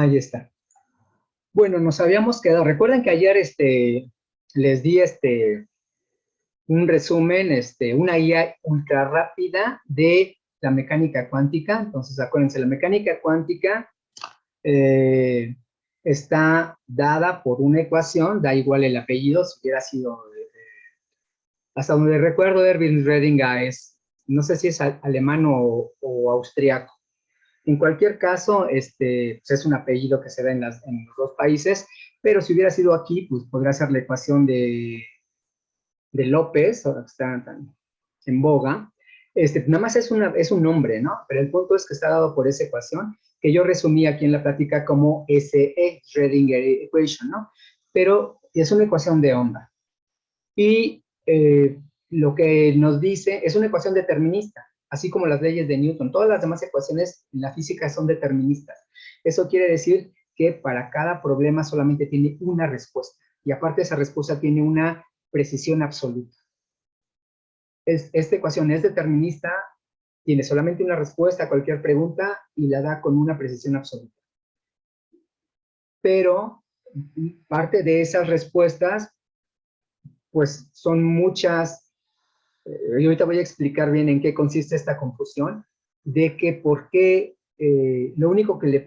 Ahí está. Bueno, nos habíamos quedado. Recuerden que ayer les di un resumen, una guía ultra rápida de la mecánica cuántica. Entonces, acuérdense, la mecánica cuántica está dada por una ecuación, da igual el apellido, si hubiera sido, hasta donde recuerdo, Erwin Schrödinger no sé si es alemán o austriaco. En cualquier caso, pues es un apellido que se da en los dos países, pero si hubiera sido aquí, pues podría ser la ecuación de López, ahora que está tan en boga. Nada más es un nombre, ¿no? Pero el punto es que está dado por esa ecuación, que yo resumí aquí en la plática como SE, Schrödinger Equation, ¿no? Pero es una ecuación de onda. Y lo que nos dice, es una ecuación determinista, así como las leyes de Newton. Todas las demás ecuaciones en la física son deterministas. Eso quiere decir que para cada problema solamente tiene una respuesta. Y aparte esa respuesta tiene una precisión absoluta. Esta ecuación es determinista, tiene solamente una respuesta a cualquier pregunta y la da con una precisión absoluta. Pero parte de esas respuestas, pues son muchas. Y ahorita voy a explicar bien en qué consiste esta confusión, de que por qué lo único que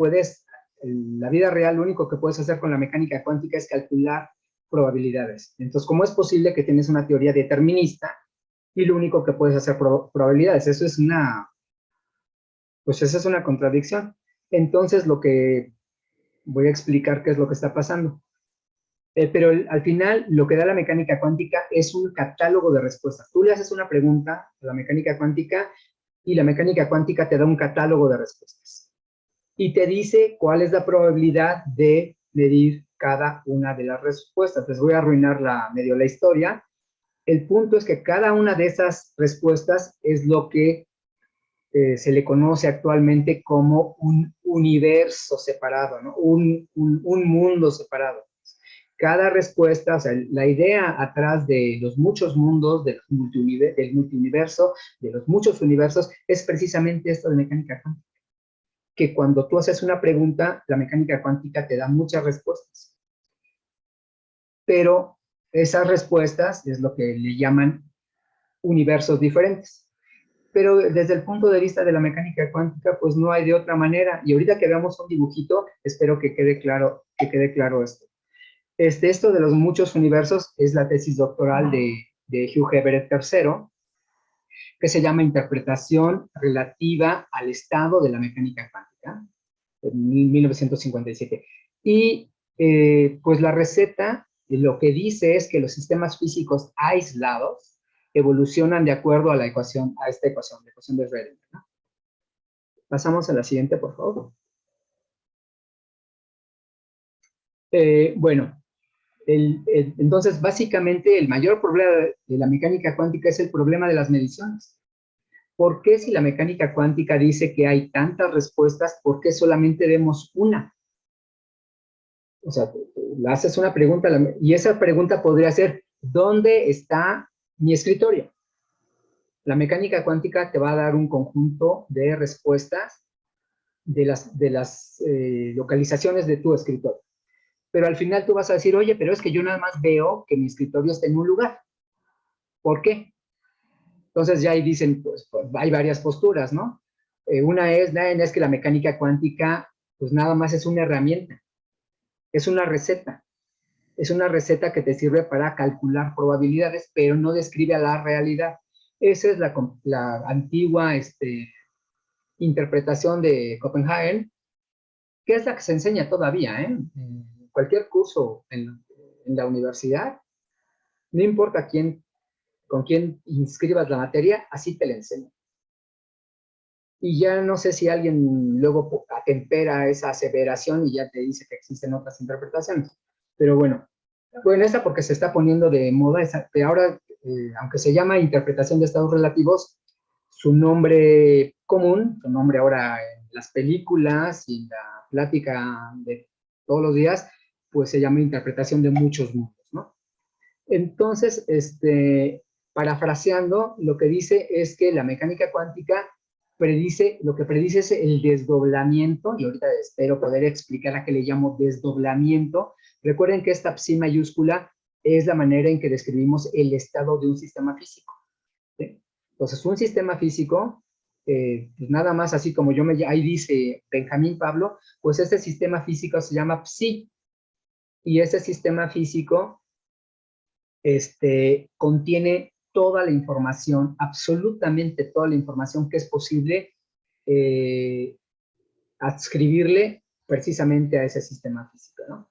en la vida real, lo único que puedes hacer con la mecánica cuántica es calcular probabilidades. Entonces, ¿cómo es posible que tienes una teoría determinista y lo único que puedes hacer probabilidades? Eso es pues esa es una contradicción. Entonces, lo que voy a explicar qué es lo que está pasando. Pero al final, lo que da la mecánica cuántica es un catálogo de respuestas. Tú le haces una pregunta a la mecánica cuántica y la mecánica cuántica te da un catálogo de respuestas. Y te dice cuál es la probabilidad de medir cada una de las respuestas. Les voy a arruinar medio la historia. El punto es que cada una de esas respuestas es lo que se le conoce actualmente como un universo separado, ¿no? Un mundo separado. Cada respuesta, o sea, la idea atrás de los muchos mundos, del multiuniverso, de los muchos universos, es precisamente esto de mecánica cuántica. Que cuando tú haces una pregunta, la mecánica cuántica te da muchas respuestas. Pero esas respuestas es lo que le llaman universos diferentes. Pero desde el punto de vista de la mecánica cuántica, pues no hay de otra manera. Y ahorita que veamos un dibujito, espero que quede claro esto. Esto de los muchos universos es la tesis doctoral de Hugh Everett III, que se llama Interpretación relativa al estado de la mecánica cuántica, en 1957. Y pues la receta, lo que dice es que los sistemas físicos aislados evolucionan de acuerdo a la ecuación, a esta ecuación, la ecuación de Schrödinger, ¿no? Pasamos a la siguiente, por favor. Bueno, entonces, básicamente, el mayor problema de la mecánica cuántica es el problema de las mediciones. ¿Por qué si la mecánica cuántica dice que hay tantas respuestas, por qué solamente vemos una? O sea, le haces una pregunta y esa pregunta podría ser, ¿dónde está mi escritorio? La mecánica cuántica te va a dar un conjunto de respuestas de las localizaciones de tu escritorio. Pero al final tú vas a decir, oye, pero es que yo nada más veo que mi escritorio está en un lugar. ¿Por qué? Entonces ya ahí dicen, pues hay varias posturas, ¿no? Una es que la mecánica cuántica, pues nada más es una herramienta, es una receta. Es una receta que te sirve para calcular probabilidades, pero no describe a la realidad. Esa es la antigua interpretación de Copenhagen, que es la que se enseña todavía, ¿eh? En cualquier curso en la universidad, no importa con quién inscribas la materia, así te la enseñan. Y ya no sé si alguien luego atempera esa aseveración y ya te dice que existen otras interpretaciones. Pero bueno, esa porque se está poniendo de moda, que ahora, aunque se llama interpretación de estados relativos, su nombre común, su nombre ahora en las películas y en la plática de todos los días, pues se llama interpretación de muchos mundos, ¿no? Entonces, parafraseando, lo que dice es que la mecánica cuántica lo que predice es el desdoblamiento, y ahorita espero poder explicar a qué le llamo desdoblamiento. Recuerden que esta psi mayúscula es la manera en que describimos el estado de un sistema físico, ¿sí? Entonces, un sistema físico, pues nada más así como ahí dice Benjamín Pablo, pues este sistema físico se llama psi, y ese sistema físico contiene toda la información, absolutamente toda la información que es posible adscribirle precisamente a ese sistema físico, ¿no?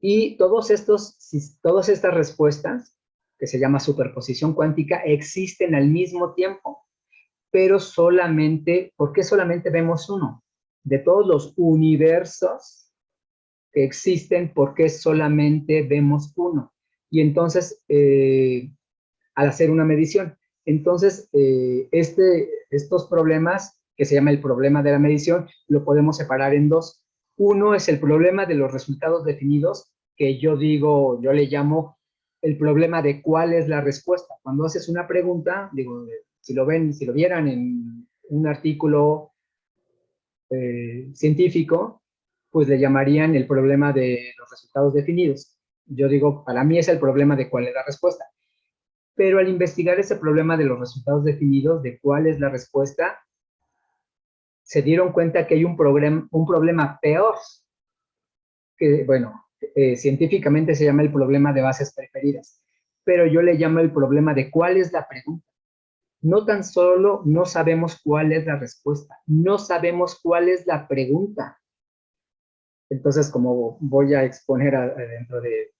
Y todas estas respuestas, que se llama superposición cuántica, existen al mismo tiempo, pero ¿por qué solamente vemos uno? De todos los universos que existen, ¿por qué solamente vemos uno? Y entonces, al hacer una medición, entonces, estos problemas, que se llama el problema de la medición, lo podemos separar en dos. Uno es el problema de los resultados definidos, que yo le llamo el problema de cuál es la respuesta. Cuando haces una pregunta, si lo vieran en un artículo científico, pues le llamarían el problema de los resultados definidos. Yo digo, para mí es el problema de cuál es la respuesta. Pero al investigar ese problema de los resultados definidos, de cuál es la respuesta, se dieron cuenta que hay un problema peor, que, bueno, científicamente se llama el problema de bases preferidas, pero yo le llamo el problema de cuál es la pregunta. No tan solo no sabemos cuál es la respuesta, no sabemos cuál es la pregunta. Entonces, como voy a exponer dentro de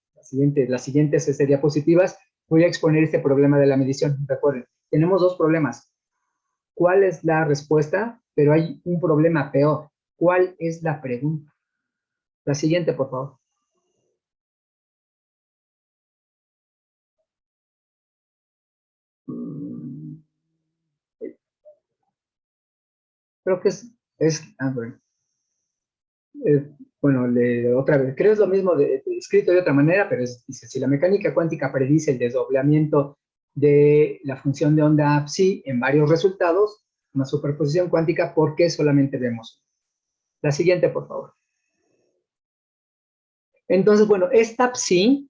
las siguientes diapositivas, voy a exponer este problema de la medición. Recuerden, tenemos dos problemas. ¿Cuál es la respuesta? Pero hay un problema peor. ¿Cuál es la pregunta? La siguiente, por favor. Creo que bueno, otra vez, creo es lo mismo escrito de otra manera, pero dice, si la mecánica cuántica predice el desdoblamiento de la función de onda psi en varios resultados, una superposición cuántica, ¿por qué solamente vemos? La siguiente, por favor. Entonces, bueno, esta psi,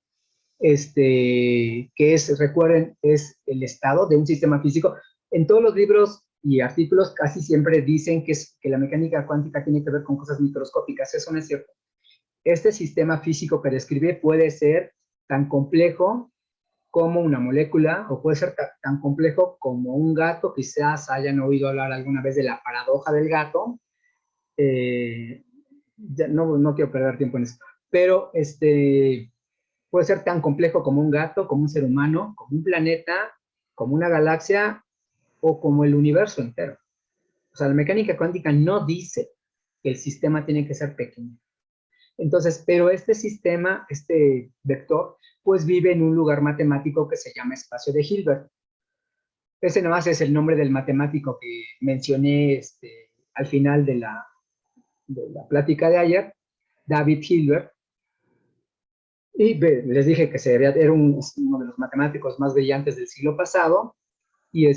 recuerden, es el estado de un sistema físico. En todos los libros y artículos casi siempre dicen que la mecánica cuántica tiene que ver con cosas microscópicas. Eso no es cierto. Este sistema físico que describe puede ser tan complejo como una molécula, o puede ser tan complejo como un gato. Quizás hayan oído hablar alguna vez de la paradoja del gato. No quiero perder tiempo en esto, pero puede ser tan complejo como un gato, como un ser humano, como un planeta, como una galaxia o como el universo entero. O sea, la mecánica cuántica no dice que el sistema tiene que ser pequeño. Entonces, pero este sistema, este vector, pues vive en un lugar matemático que se llama espacio de Hilbert. Ese nomás es el nombre del matemático que mencioné al final de la plática de ayer, David Hilbert. Y les dije que era uno de los matemáticos más brillantes del siglo pasado, y,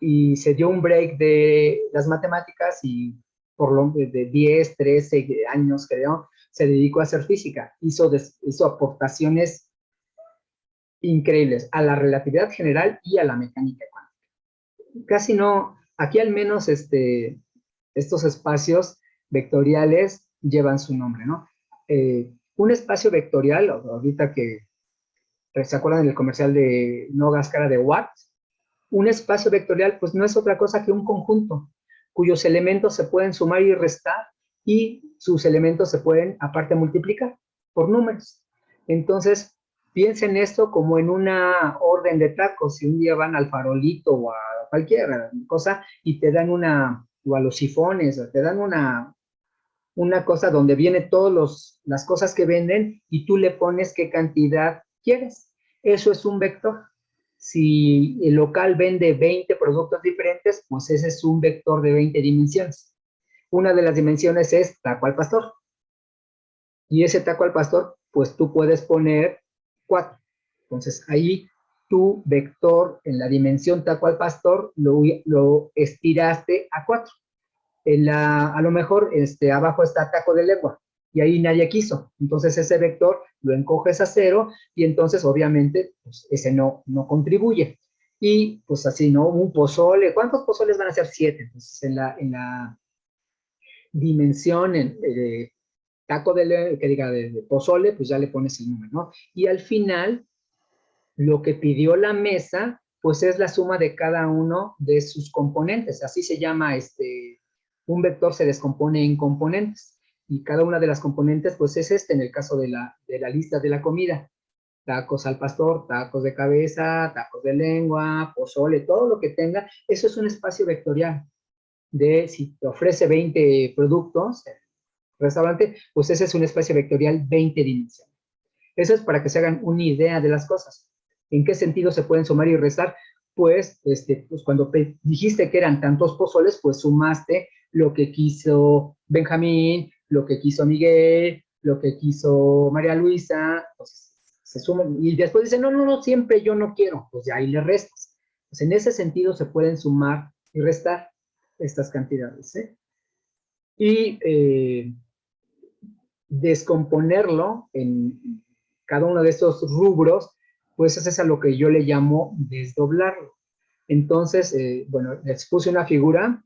y se dio un break de las matemáticas y por lo de 10, 13 años, creo, se dedicó a hacer física. Hizo aportaciones increíbles a la relatividad general y a la mecánica cuántica. Casi no, aquí al menos estos espacios vectoriales llevan su nombre, ¿no? Un espacio vectorial, ahorita que se acuerdan del comercial de No Gáscara de Watt, un espacio vectorial pues no es otra cosa que un conjunto cuyos elementos se pueden sumar y restar, y sus elementos se pueden aparte multiplicar por números. Entonces, piensen esto como en una orden de tacos. Si un día van al Farolito o a cualquier cosa y te dan o a los sifones, o te dan una cosa donde viene todas las cosas que venden y tú le pones qué cantidad quieres. Eso es un vector. Si el local vende 20 productos diferentes, pues ese es un vector de 20 dimensiones. Una de las dimensiones es taco al pastor. Y ese taco al pastor, pues tú puedes poner 4. Entonces ahí tu vector en la dimensión taco al pastor lo estiraste a 4. A lo mejor abajo está taco de lengua y ahí nadie quiso. Entonces ese vector lo encoges a 0 y entonces obviamente pues, ese no contribuye. Y pues así, ¿no? Un pozole, ¿cuántos pozoles van a ser? 7. Entonces en la dimensión taco de pozole, pues ya le pones el número, ¿no? Y al final, lo que pidió la mesa, pues es la suma de cada uno de sus componentes. Así se llama, un vector se descompone en componentes. Y cada una de las componentes, pues es en el caso de la lista de la comida. Tacos al pastor, tacos de cabeza, tacos de lengua, pozole, todo lo que tenga, eso es un espacio vectorial. Si te ofrece 20 productos, el restaurante, pues ese es un espacio vectorial 20 dimensionales. Eso es para que se hagan una idea de las cosas. ¿En qué sentido se pueden sumar y restar? Pues, pues cuando dijiste que eran tantos pozoles, pues sumaste lo que quiso Benjamín, lo que quiso Miguel, lo que quiso María Luisa, entonces se suman, y después dicen, no, siempre yo no quiero, pues ya ahí le restas. Pues en ese sentido se pueden sumar y restar estas cantidades, ¿eh? Y descomponerlo en cada uno de estos rubros, pues eso es a lo que yo le llamo desdoblarlo. Entonces, bueno, les puse una figura,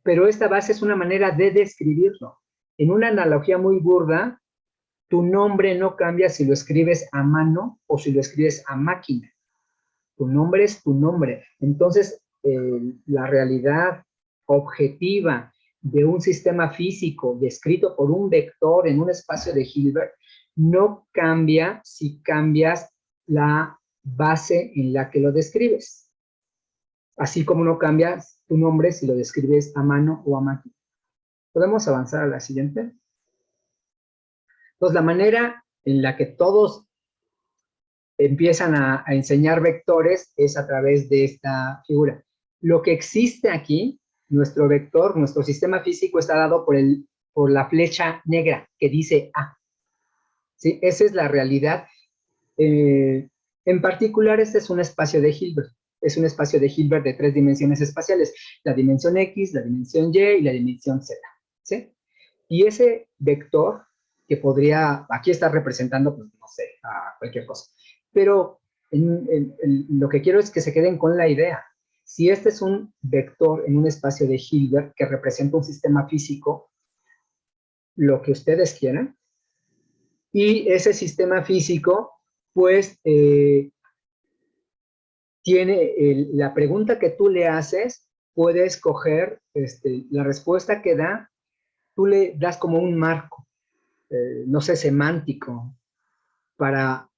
pero esta base es una manera de describirlo. En una analogía muy burda, tu nombre no cambia si lo escribes a mano o si lo escribes a máquina. Tu nombre es tu nombre. Entonces, la realidad objetiva de un sistema físico descrito por un vector en un espacio de Hilbert no cambia si cambias la base en la que lo describes. Así como no cambias tu nombre si lo describes a mano o a máquina. ¿Podemos avanzar a la siguiente? Entonces, la manera en la que todos empiezan a enseñar vectores es a través de esta figura. Lo que existe aquí, nuestro vector, nuestro sistema físico está dado por la flecha negra que dice A. ¿Sí? Esa es la realidad. En particular, este es un espacio de Hilbert. Es un espacio de Hilbert de 3 dimensiones espaciales. La dimensión X, la dimensión Y y la dimensión Z. ¿Sí? Y ese vector que podría, aquí está representando, pues, no sé, a cualquier cosa. Pero lo que quiero es que se queden con la idea. Si este es un vector en un espacio de Hilbert que representa un sistema físico, lo que ustedes quieran, y ese sistema físico, pues, tiene la pregunta que tú le haces, puede escoger la respuesta que da, tú le das como un marco, no sé, semántico, para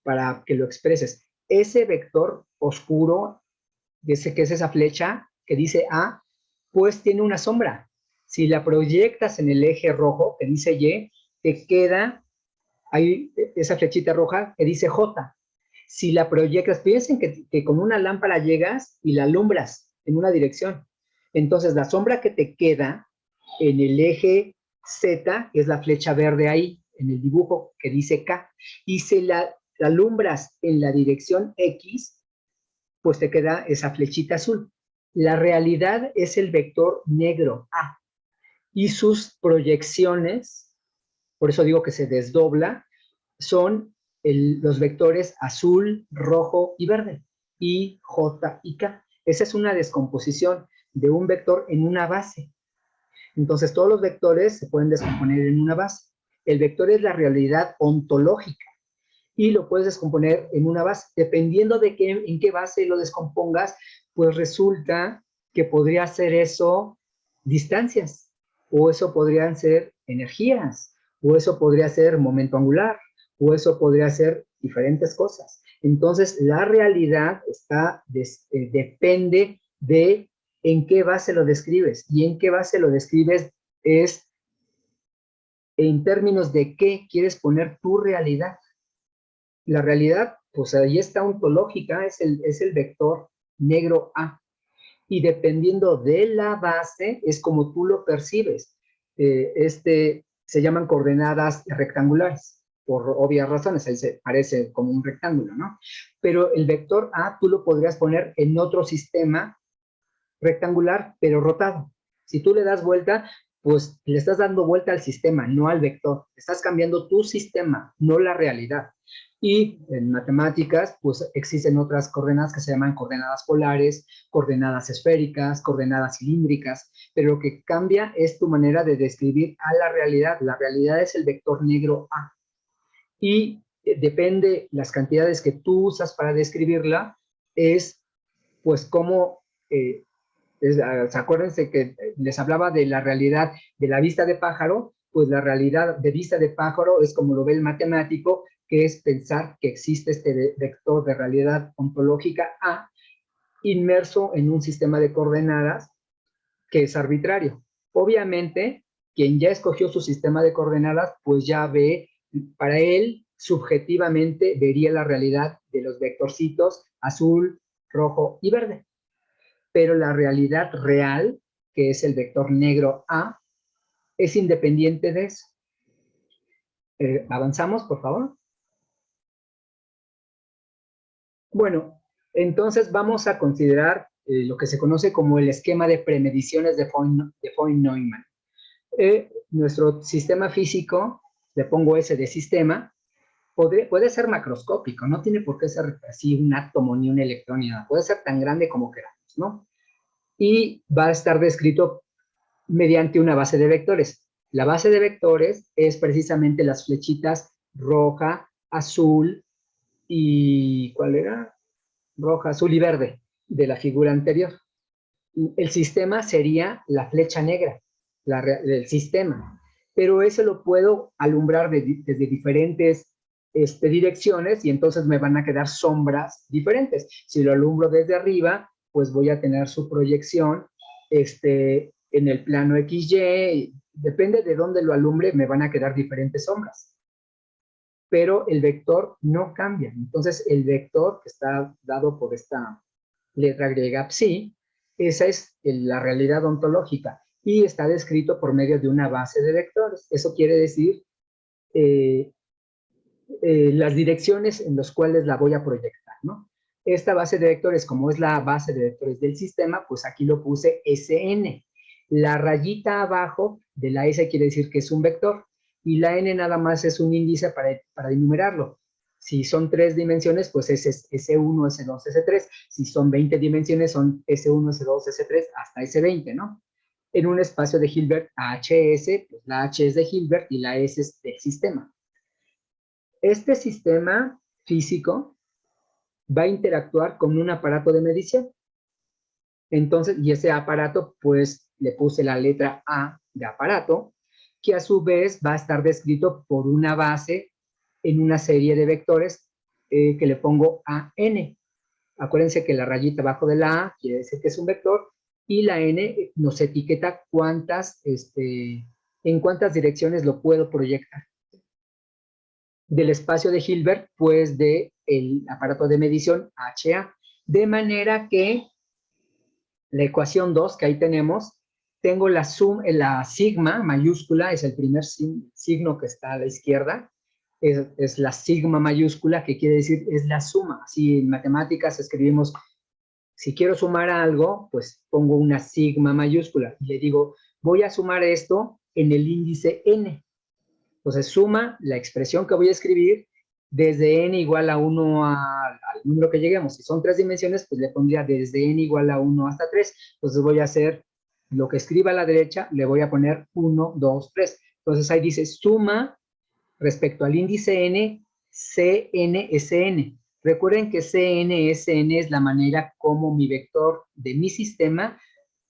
que lo expreses. Ese vector oscuro, que es esa flecha que dice A, pues tiene una sombra. Si la proyectas en el eje rojo, que dice Y, te queda ahí esa flechita roja que dice J. Si la proyectas, piensen que con una lámpara llegas y la alumbras en una dirección. Entonces, la sombra que te queda en el eje Z, que es la flecha verde ahí, en el dibujo que dice K, y si la alumbras en la dirección X, pues te queda esa flechita azul. La realidad es el vector negro A, y sus proyecciones, por eso digo que se desdobla, son los vectores azul, rojo y verde, I, J y K. Esa es una descomposición de un vector en una base. Entonces, todos los vectores se pueden descomponer en una base. El vector es la realidad ontológica y lo puedes descomponer en una base. Dependiendo de en qué base lo descompongas, pues resulta que podría ser eso distancias, o eso podrían ser energías, o eso podría ser momento angular, o eso podría ser diferentes cosas. Entonces, la realidad depende de en qué base lo describes, y en qué base lo describes es en términos de qué quieres poner tu realidad. La realidad, pues ahí está ontológica, es el vector negro A. Y dependiendo de la base, es como tú lo percibes. Se llaman coordenadas rectangulares. por obvias razones, ahí se parece como un rectángulo, ¿no? Pero el vector A tú lo podrías poner en otro sistema rectangular, pero rotado. Si tú le das vuelta, pues le estás dando vuelta al sistema, no al vector. Estás cambiando tu sistema, no la realidad. Y en matemáticas, pues existen otras coordenadas que se llaman coordenadas polares, coordenadas esféricas, coordenadas cilíndricas, pero lo que cambia es tu manera de describir a la realidad. La realidad es el vector negro A. Y depende las cantidades que tú usas para describirla, es pues cómo acuérdense que les hablaba de la realidad de la vista de pájaro, pues la realidad de vista de pájaro es como lo ve el matemático, que es pensar que existe este vector de realidad ontológica A inmerso en un sistema de coordenadas que es arbitrario. Obviamente, quien ya escogió su sistema de coordenadas, pues ya ve, para él, subjetivamente, vería la realidad de los vectorcitos azul, rojo y verde. Pero la realidad real, que es el vector negro A, es independiente de eso. ¿Avanzamos, por favor? Bueno, entonces vamos a considerar lo que se conoce como el esquema de premediciones de Foyn-Neumann. Nuestro sistema físico, le pongo S de sistema, puede ser macroscópico, no tiene por qué ser así un átomo ni un electrón ni nada, puede ser tan grande como queramos, ¿no? Y va a estar descrito mediante una base de vectores. La base de vectores es precisamente las flechitas roja, azul y ¿cuál era? Roja, azul y verde de la figura anterior. El sistema sería la flecha negra del sistema, pero eso lo puedo alumbrar desde diferentes direcciones y entonces me van a quedar sombras diferentes. Si lo alumbro desde arriba, pues voy a tener su proyección en el plano XY, depende de dónde lo alumbre, me van a quedar diferentes sombras. Pero el vector no cambia. Entonces, el vector que está dado por esta letra griega psi, esa es la realidad ontológica y está descrito por medio de una base de vectores. Eso quiere decir las direcciones en las cuales la voy a proyectar, ¿no? Esta base de vectores, como es la base de vectores del sistema, pues aquí lo puse Sn. La rayita abajo de la S quiere decir que es un vector y la n nada más es un índice para enumerarlo. Si son 3 dimensiones, pues es S1, S2, S3. Si son 20 dimensiones, son S1, S2, S3, hasta S20, ¿no? En un espacio de Hilbert HS, pues la H es de Hilbert y la S es del sistema. Este sistema físico va a interactuar con un aparato de medición. Entonces, y ese aparato, pues, le puse la letra A de aparato, que a su vez va a estar descrito por una base en una serie de vectores que le pongo AN. Acuérdense que la rayita abajo de la A quiere decir que es un vector y la N nos etiqueta en cuántas direcciones lo puedo proyectar. Del espacio de Hilbert, pues del aparato de medición HA. De manera que la ecuación 2 que ahí tenemos, tengo la sigma mayúscula, es el primer signo que está a la izquierda, es la sigma mayúscula, que quiere decir es la suma. Si en matemáticas escribimos, si quiero sumar algo, pues pongo una sigma mayúscula y le digo, voy a sumar esto en el índice n. Entonces suma la expresión que voy a escribir desde n igual a 1 al número que lleguemos. Si son 3 dimensiones, pues le pondría desde n igual a 1 hasta 3. Entonces voy a hacer lo que escriba a la derecha, le voy a poner 1, 2, 3. Entonces ahí dice suma respecto al índice n, CN-SN. Recuerden que CN-SN es la manera como mi vector de mi sistema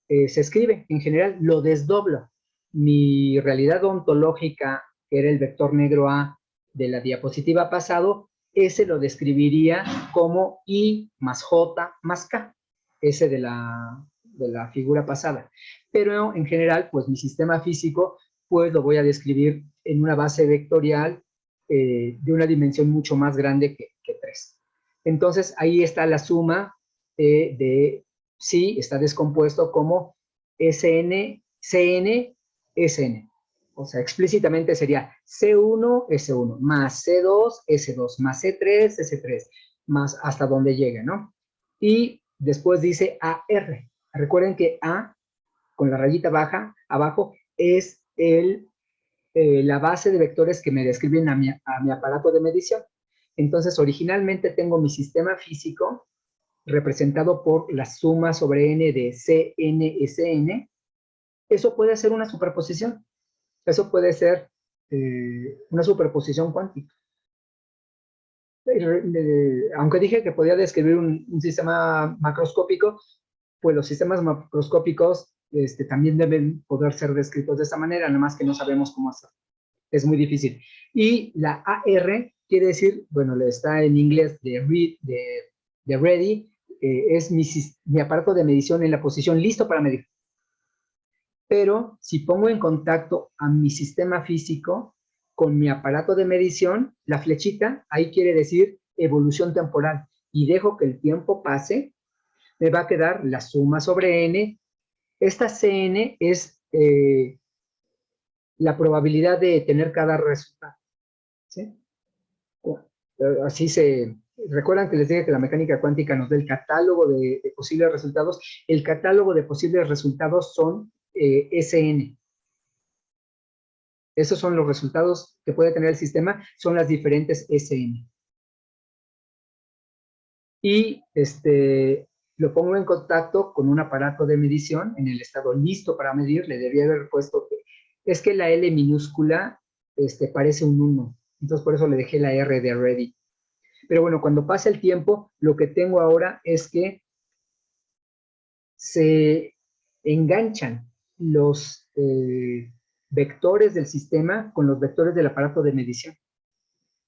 se escribe. En general lo desdoblo. Mi realidad ontológica, que era el vector negro A de la diapositiva pasado, ese lo describiría como I más J más K, ese de la figura pasada. Pero en general, pues mi sistema físico, pues lo voy a describir en una base vectorial de una dimensión mucho más grande que 3. Entonces, ahí está la suma de sí, está descompuesto como SN, CN, SN. o sea, explícitamente sería C1, S1, más C2, S2, más C3, S3, más hasta donde llegue, ¿no? Y después dice AR. Recuerden que A, con la rayita baja, abajo, es la base de vectores que me describen a mi aparato de medición. Entonces, originalmente tengo mi sistema físico representado por la suma sobre n de Cn, Sn. Eso puede ser una superposición. Eso puede ser una superposición cuántica. Aunque dije que podía describir un sistema macroscópico, pues los sistemas macroscópicos también deben poder ser descritos de esta manera, nada más que no sabemos cómo hacerlo. Es muy difícil. Y la AR quiere decir, bueno, está en inglés de ready, es mi aparato de medición en la posición listo para medir. Pero si pongo en contacto a mi sistema físico con mi aparato de medición, la flechita, ahí quiere decir evolución temporal, y dejo que el tiempo pase, me va a quedar la suma sobre n. Esta Cn es la probabilidad de tener cada resultado, ¿sí? Así se... Recuerdan que les dije que la mecánica cuántica nos da el catálogo de posibles resultados. El catálogo de posibles resultados son Sn. Esos son los resultados que puede tener el sistema, son las diferentes Sn. Y lo pongo en contacto con un aparato de medición en el estado listo para medir. Le debía haber puesto que es que la L minúscula parece un 1. Entonces por eso le dejé la R de ready. Pero bueno, cuando pasa el tiempo, lo que tengo ahora es que se enganchan los vectores del sistema con los vectores del aparato de medición.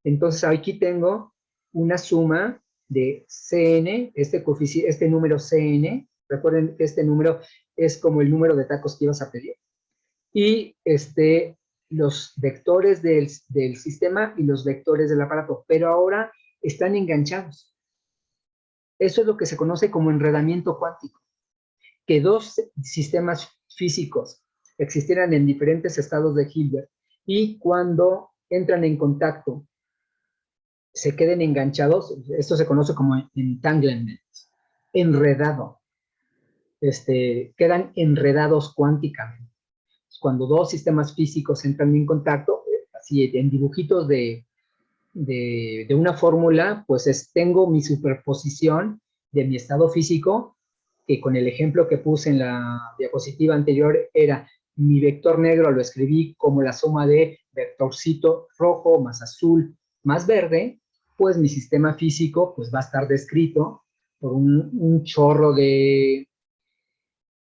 Entonces aquí tengo una suma de Cn, este número Cn, recuerden que este número es como el número de tacos que ibas a pedir, y los vectores del sistema y los vectores del aparato, pero ahora están enganchados. Eso es lo que se conoce como enredamiento cuántico, que dos sistemas físicos existieran en diferentes estados de Hilbert y cuando entran en contacto se queden enganchados. Esto se conoce como entanglement, enredado. Quedan enredados cuánticamente. Cuando dos sistemas físicos entran en contacto, así en dibujitos de una fórmula, pues tengo mi superposición de mi estado físico, que con el ejemplo que puse en la diapositiva anterior era mi vector negro, lo escribí como la suma de vectorcito rojo más azul más verde, pues mi sistema físico pues va a estar descrito por un chorro de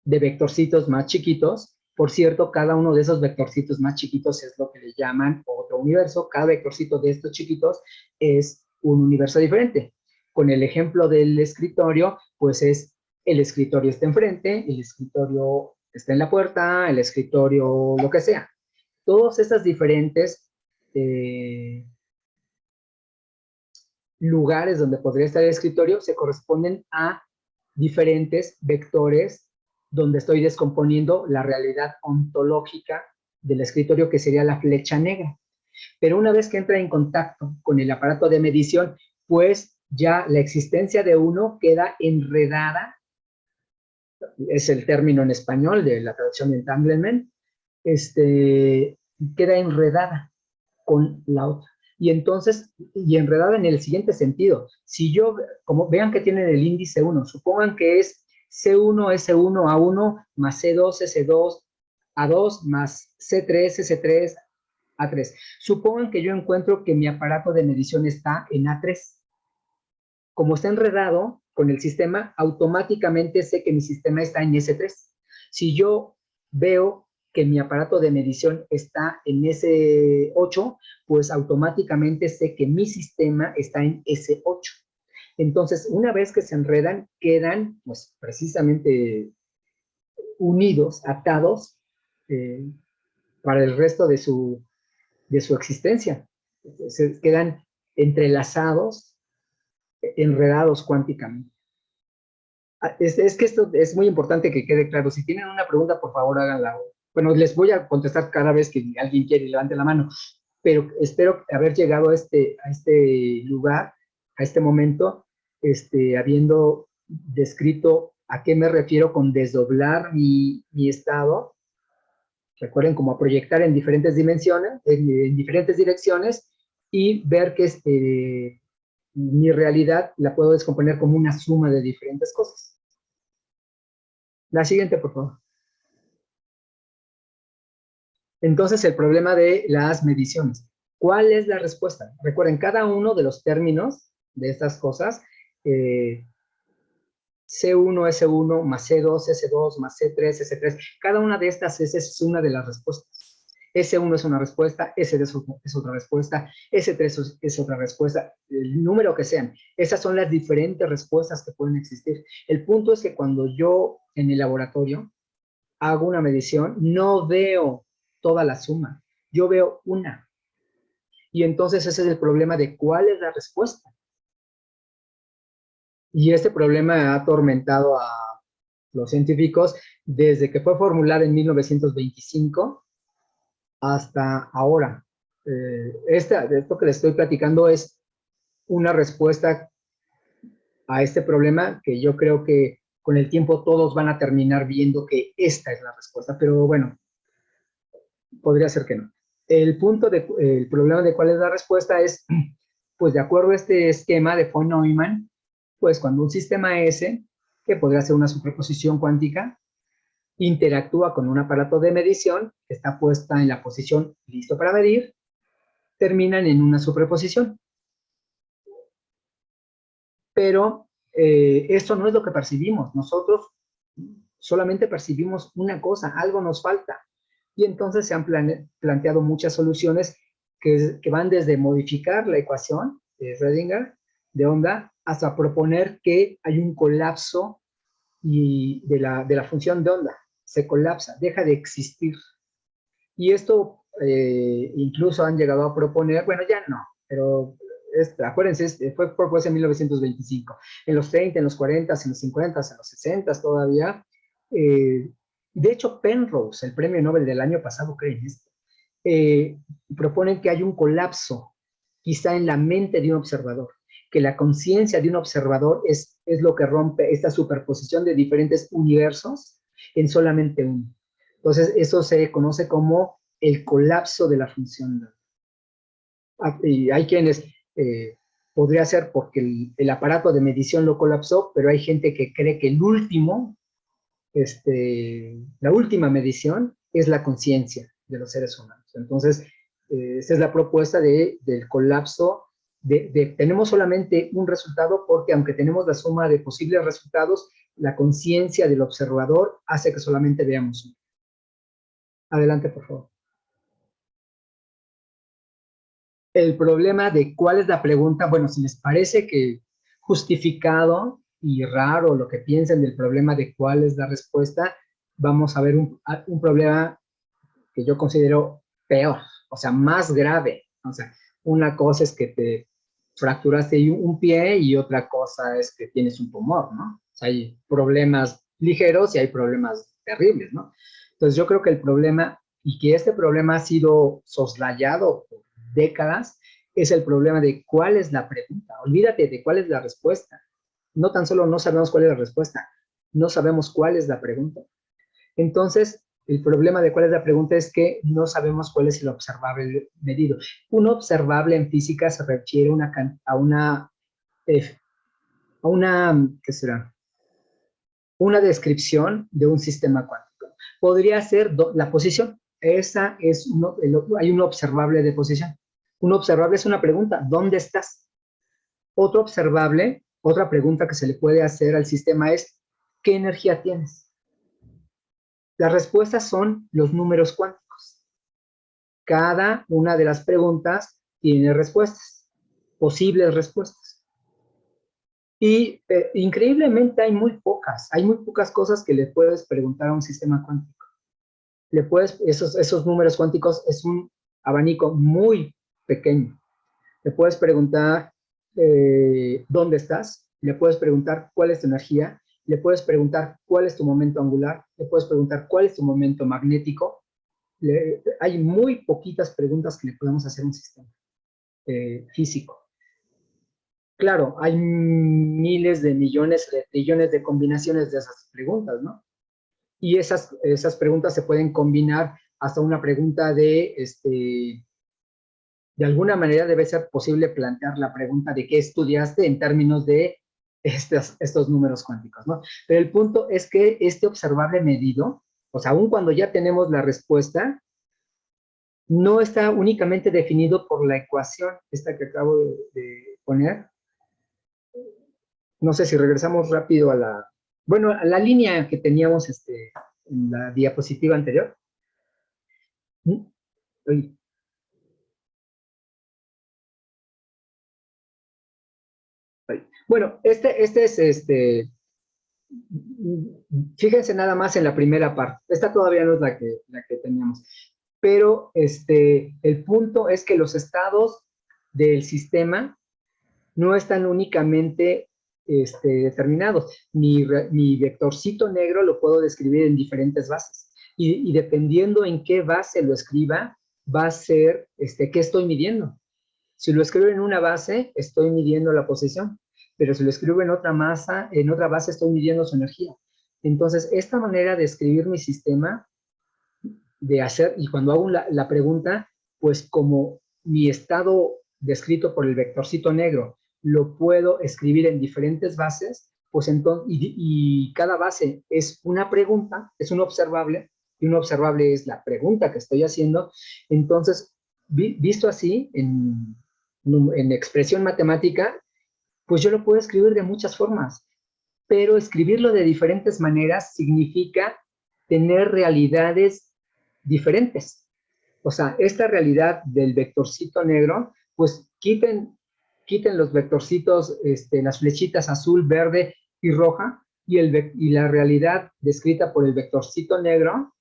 vectorcitos más chiquitos. Por cierto, cada uno de esos vectorcitos más chiquitos es lo que le llaman otro universo. Cada vectorcito de estos chiquitos es un universo diferente. Con el ejemplo del escritorio, pues el escritorio está enfrente, el escritorio está en la puerta, el escritorio lo que sea. Todas estas diferentes lugares donde podría estar el escritorio se corresponden a diferentes vectores donde estoy descomponiendo la realidad ontológica del escritorio, que sería la flecha negra. Pero una vez que entra en contacto con el aparato de medición, pues ya la existencia de uno queda enredada, es el término en español de la traducción de entanglement, queda enredada con la otra. Y entonces, y enredada en el siguiente sentido, si yo, como vean que tienen el índice 1, supongan que es C1, S1, A1, más C2, S2, A2, más C3, S3, A3. Supongan que yo encuentro que mi aparato de medición está en A3. Como está enredado con el sistema, automáticamente sé que mi sistema está en S3. Si yo veo que mi aparato de medición está en S8, pues automáticamente sé que mi sistema está en S8. Entonces, una vez que se enredan, quedan pues precisamente unidos, atados, para el resto de su existencia. Se quedan entrelazados, enredados cuánticamente. Es que esto es muy importante que quede claro. Si tienen una pregunta, por favor, háganla. Bueno, les voy a contestar cada vez que alguien quiere y levante la mano, pero espero haber llegado a este lugar, a este momento, habiendo descrito a qué me refiero con desdoblar mi estado. Recuerden, como a proyectar en diferentes dimensiones, en diferentes direcciones, y ver que mi realidad la puedo descomponer como una suma de diferentes cosas. La siguiente, por favor. Entonces, el problema de las mediciones. ¿Cuál es la respuesta? Recuerden, cada uno de los términos de estas cosas, C1, S1, más C2, S2, más C3, S3, cada una de estas S es una de las respuestas. S1 es una respuesta, S2 es otra respuesta, S3 es otra respuesta, el número que sean. Esas son las diferentes respuestas que pueden existir. El punto es que cuando yo en el laboratorio hago una medición, no veo toda la suma, yo veo una. Y entonces ese es el problema de cuál es la respuesta. Y este problema ha atormentado a los científicos desde que fue formulada en 1925 hasta ahora. Esto que les estoy platicando es una respuesta a este problema que yo creo que con el tiempo todos van a terminar viendo que esta es la respuesta, pero bueno, podría ser que no. El problema de cuál es la respuesta es, pues de acuerdo a este esquema de von Neumann, pues cuando un sistema S, que podría ser una superposición cuántica, interactúa con un aparato de medición que está puesta en la posición listo para medir, terminan en una superposición. Pero esto no es lo que percibimos. Nosotros solamente percibimos una cosa, algo nos falta. Y entonces se han planteado muchas soluciones que van desde modificar la ecuación de Schrödinger de onda hasta proponer que hay un colapso de la función de onda. Se colapsa, deja de existir. Y esto incluso han llegado a proponer, bueno, ya no, pero acuérdense, fue propuesta en 1925. En los 30, en los 40, en los 50, en los 60 todavía. De hecho, Penrose, el premio Nobel del año pasado, creo en esto, proponen que hay un colapso, quizá en la mente de un observador, que la conciencia de un observador es lo que rompe esta superposición de diferentes universos en solamente uno. Entonces, eso se conoce como el colapso de la función. Y hay quienes podría ser porque el aparato de medición lo colapsó, pero hay gente que cree que la última medición es la conciencia de los seres humanos. Entonces, esa es la propuesta del colapso. Tenemos solamente un resultado porque aunque tenemos la suma de posibles resultados, la conciencia del observador hace que solamente veamos uno. Adelante, por favor. El problema de cuál es la pregunta, bueno, si les parece que justificado y raro lo que piensen del problema de cuál es la respuesta, vamos a ver un problema que yo considero peor, o sea, más grave. O sea, una cosa es que te fracturaste un pie y otra cosa es que tienes un tumor, ¿no? O sea, hay problemas ligeros y hay problemas terribles, ¿no? Entonces yo creo que el problema, y que este problema ha sido soslayado por décadas, es el problema de cuál es la pregunta. Olvídate de cuál es la respuesta. No tan solo no sabemos cuál es la respuesta, no sabemos cuál es la pregunta. Entonces, el problema de cuál es la pregunta es que no sabemos cuál es el observable medido. Un observable en física se refiere a una, ¿qué será? Una descripción de un sistema cuántico. Podría ser la posición. Esa es hay un observable de posición. Un observable es una pregunta, ¿dónde estás? Otro observable, otra pregunta que se le puede hacer al sistema es, ¿qué energía tienes? Las respuestas son los números cuánticos. Cada una de las preguntas tiene respuestas, posibles respuestas. Y increíblemente hay muy pocas cosas que le puedes preguntar a un sistema cuántico. Esos números cuánticos es un abanico muy pequeño. Le puedes preguntar dónde estás, le puedes preguntar cuál es tu energía, le puedes preguntar cuál es tu momento angular, le puedes preguntar cuál es tu momento magnético, hay muy poquitas preguntas que le podemos hacer a un sistema físico. Claro, hay miles de millones, de trillones de combinaciones de esas preguntas, ¿no? Y esas preguntas se pueden combinar hasta una pregunta de alguna manera debe ser posible plantear la pregunta de qué estudiaste en términos de estos números cuánticos, ¿no? Pero el punto es que este observable medido, o sea, aun cuando ya tenemos la respuesta, no está únicamente definido por la ecuación, esta que acabo de poner. No sé si regresamos rápido a la línea que teníamos en la diapositiva anterior. Oye, bueno, fíjense nada más en la primera parte. Esta todavía no es la que teníamos. Pero el punto es que los estados del sistema no están únicamente determinados. Mi vectorcito negro lo puedo describir en diferentes bases. Y dependiendo en qué base lo escriba, va a ser qué estoy midiendo. Si lo escribo en una base, estoy midiendo la posición, pero si lo escribo en otra base, estoy midiendo su energía. Entonces, esta manera de escribir mi sistema, y cuando hago la pregunta, pues como mi estado descrito por el vectorcito negro, lo puedo escribir en diferentes bases, pues entonces, y cada base es una pregunta, es un observable, y un observable es la pregunta que estoy haciendo. Entonces, visto así, en expresión matemática, pues yo lo puedo escribir de muchas formas, pero escribirlo de diferentes maneras significa tener realidades diferentes. O sea, esta realidad del vectorcito negro, pues quiten los vectorcitos, las flechitas azul, verde y roja, y la realidad descrita por el vectorcito negro,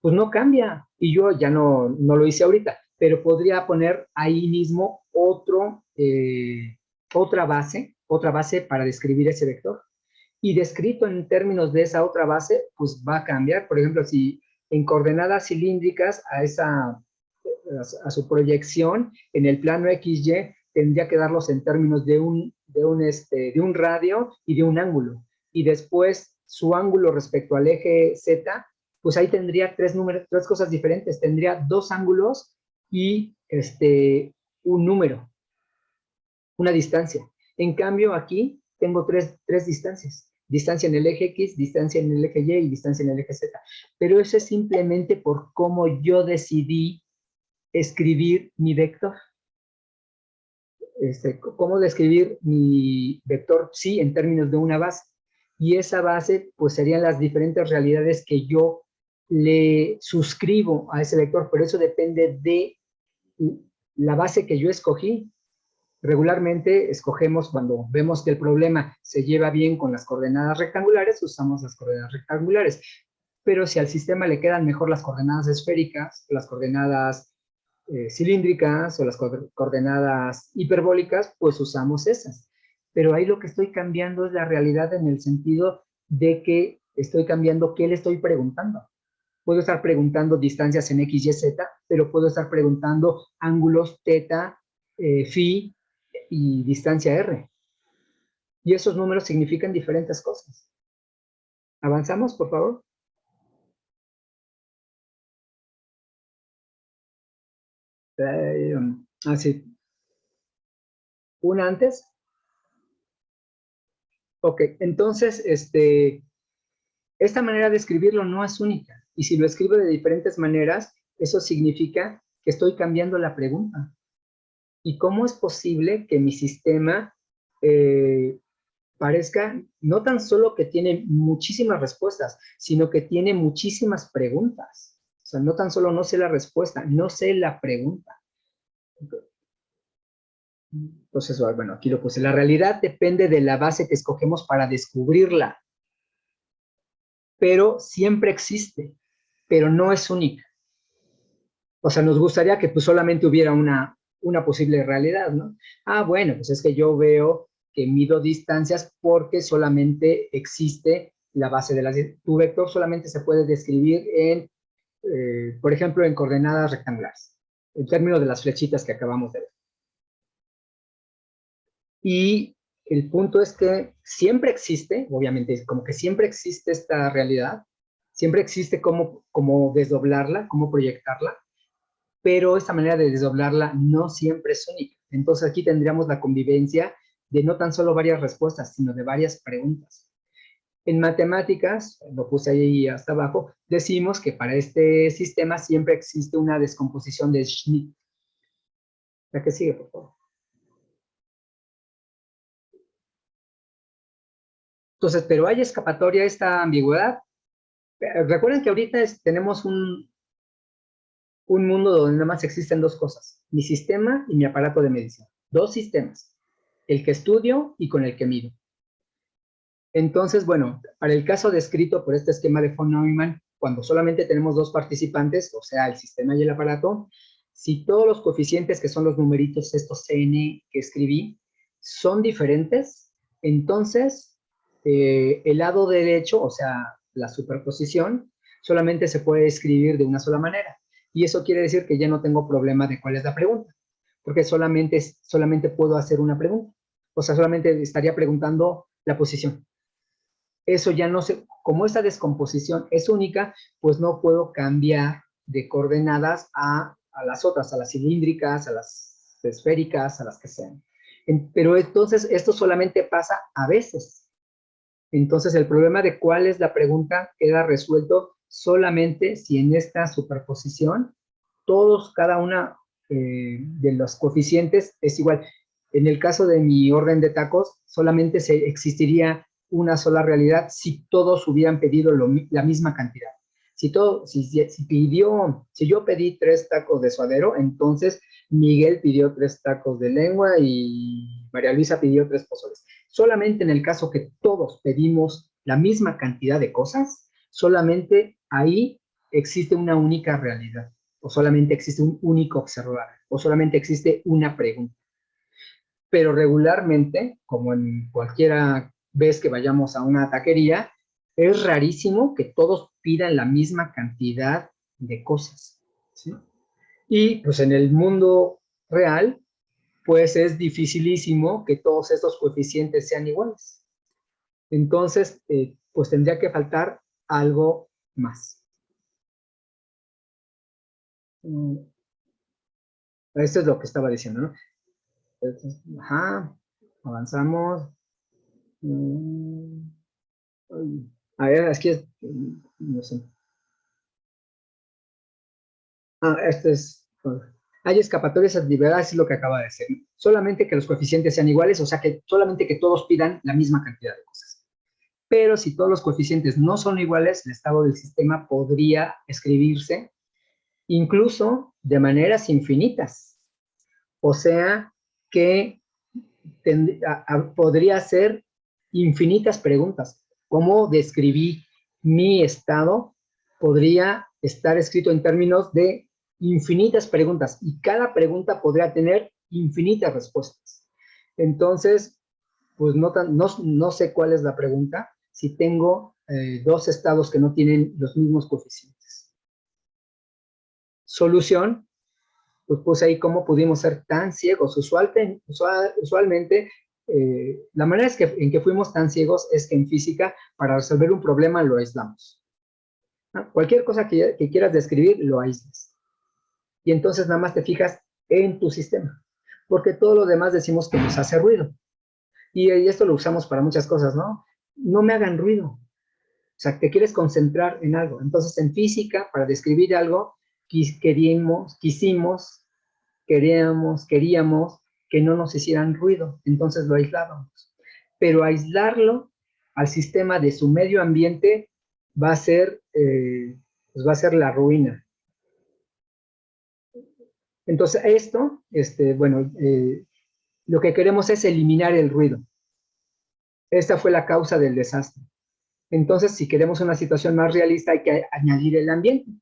pues no cambia. Y yo ya no lo hice ahorita, pero podría poner ahí mismo otra base para describir ese vector. Y descrito en términos de esa otra base, pues va a cambiar. Por ejemplo, si en coordenadas cilíndricas a su proyección en el plano XY, tendría que darlos en términos de un radio y de un ángulo. Y después su ángulo respecto al eje Z, pues ahí tendría tres cosas diferentes. Tendría dos ángulos y un número, una distancia. En cambio, aquí tengo tres distancias. Distancia en el eje X, distancia en el eje Y y distancia en el eje Z. Pero eso es simplemente por cómo yo decidí escribir mi vector. Cómo describir mi vector psi en términos de una base. Y esa base, pues serían las diferentes realidades que yo le suscribo a ese vector, pero eso depende de la base que yo escogí. Regularmente escogemos, cuando vemos que el problema se lleva bien con las coordenadas rectangulares, usamos las coordenadas rectangulares. Pero si al sistema le quedan mejor las coordenadas esféricas, las coordenadas cilíndricas o las coordenadas hiperbólicas, pues usamos esas. Pero ahí lo que estoy cambiando es la realidad en el sentido de que estoy cambiando qué le estoy preguntando. Puedo estar preguntando distancias en X, Y, Z, pero puedo estar preguntando ángulos teta, phi y distancia R. Y esos números significan diferentes cosas. ¿Avanzamos, por favor? Así. ¿Una antes? Ok, entonces, esta manera de escribirlo no es única. Y si lo escribo de diferentes maneras, eso significa que estoy cambiando la pregunta. ¿Y cómo es posible que mi sistema parezca no tan solo que tiene muchísimas respuestas, sino que tiene muchísimas preguntas? O sea, no tan solo no sé la respuesta, no sé la pregunta. Entonces, bueno, aquí lo puse. La realidad depende de la base que escogemos para descubrirla, pero siempre existe, pero no es única. O sea, nos gustaría que pues solamente hubiera una posible realidad, ¿no? Ah, bueno, pues es que yo veo que mido distancias porque solamente existe la base de las... Tu vector solamente se puede describir en por ejemplo, en coordenadas rectangulares, en términos de las flechitas que acabamos de ver. Y el punto es que siempre existe, obviamente, como que siempre existe esta realidad, siempre existe cómo desdoblarla, cómo proyectarla, pero esta manera de desdoblarla no siempre es única. Entonces aquí tendríamos la convivencia de no tan solo varias respuestas, sino de varias preguntas. En matemáticas, lo puse ahí hasta abajo, decimos que para este sistema siempre existe una descomposición de Schmidt. La que sigue, por favor. Entonces, pero hay escapatoria a esta ambigüedad. Recuerden que ahorita tenemos un mundo donde nada más existen dos cosas, mi sistema y mi aparato de medición. Dos sistemas, el que estudio y con el que mido. Entonces, bueno, para el caso descrito por este esquema de von Neumann, cuando solamente tenemos dos participantes, o sea, el sistema y el aparato, si todos los coeficientes, que son los numeritos, estos CN que escribí, son diferentes, entonces el lado derecho, o sea, la superposición, solamente se puede escribir de una sola manera. Y eso quiere decir que ya no tengo problema de cuál es la pregunta, porque solamente puedo hacer una pregunta. O sea, solamente estaría preguntando la posición. Eso ya no se, como esta descomposición es única, pues no puedo cambiar de coordenadas a las otras, a las cilíndricas, a las esféricas, a las que sean. Pero entonces esto solamente pasa a veces. Entonces el problema de cuál es la pregunta queda resuelto solamente si en esta superposición cada una de los coeficientes es igual. En el caso de mi orden de tacos, solamente existiría una sola realidad si todos hubieran pedido la misma cantidad. Si yo pedí 3 tacos de suadero, entonces Miguel pidió 3 tacos de lengua y María Luisa pidió 3 pozoles. Solamente en el caso que todos pedimos la misma cantidad de cosas, solamente ahí existe una única realidad, o solamente existe un único observador, o solamente existe una pregunta. Pero regularmente, como en cualquiera vez que vayamos a una taquería, es rarísimo que todos pidan la misma cantidad de cosas, ¿sí? Y pues en el mundo real, pues es dificilísimo que todos estos coeficientes sean iguales. Entonces, pues tendría que faltar algo más. Esto es lo que estaba diciendo, ¿no? Entonces, ajá, avanzamos. A ver, es que, no sé. Este es, hay escapatorias liberadas, es lo que acaba de decir. Solamente que los coeficientes sean iguales, o sea, que solamente que todos pidan la misma cantidad de cosas. Pero si todos los coeficientes no son iguales, el estado del sistema podría escribirse incluso de maneras infinitas. O sea, que podría ser infinitas preguntas. ¿Cómo describí mi estado? Podría estar escrito en términos de infinitas preguntas y cada pregunta podría tener infinitas respuestas. Entonces, pues no sé cuál es la pregunta si tengo dos estados que no tienen los mismos coeficientes. Solución, pues puse ahí cómo pudimos ser tan ciegos. Usualmente, la manera en que fuimos tan ciegos es que en física, para resolver un problema, lo aislamos. ¿No? Cualquier cosa que quieras describir, lo aíslas. Y entonces nada más te fijas en tu sistema. Porque todo lo demás decimos que nos hace ruido. Y esto lo usamos para muchas cosas, ¿no? No me hagan ruido. O sea, te quieres concentrar en algo. Entonces, en física, para describir algo, queríamos que no nos hicieran ruido, entonces lo aislábamos. Pero aislarlo al sistema de su medio ambiente va a ser, pues va a ser la ruina. Entonces esto, bueno, lo que queremos es eliminar el ruido. Esta fue la causa del desastre. Entonces, si queremos una situación más realista, hay que añadir el ambiente.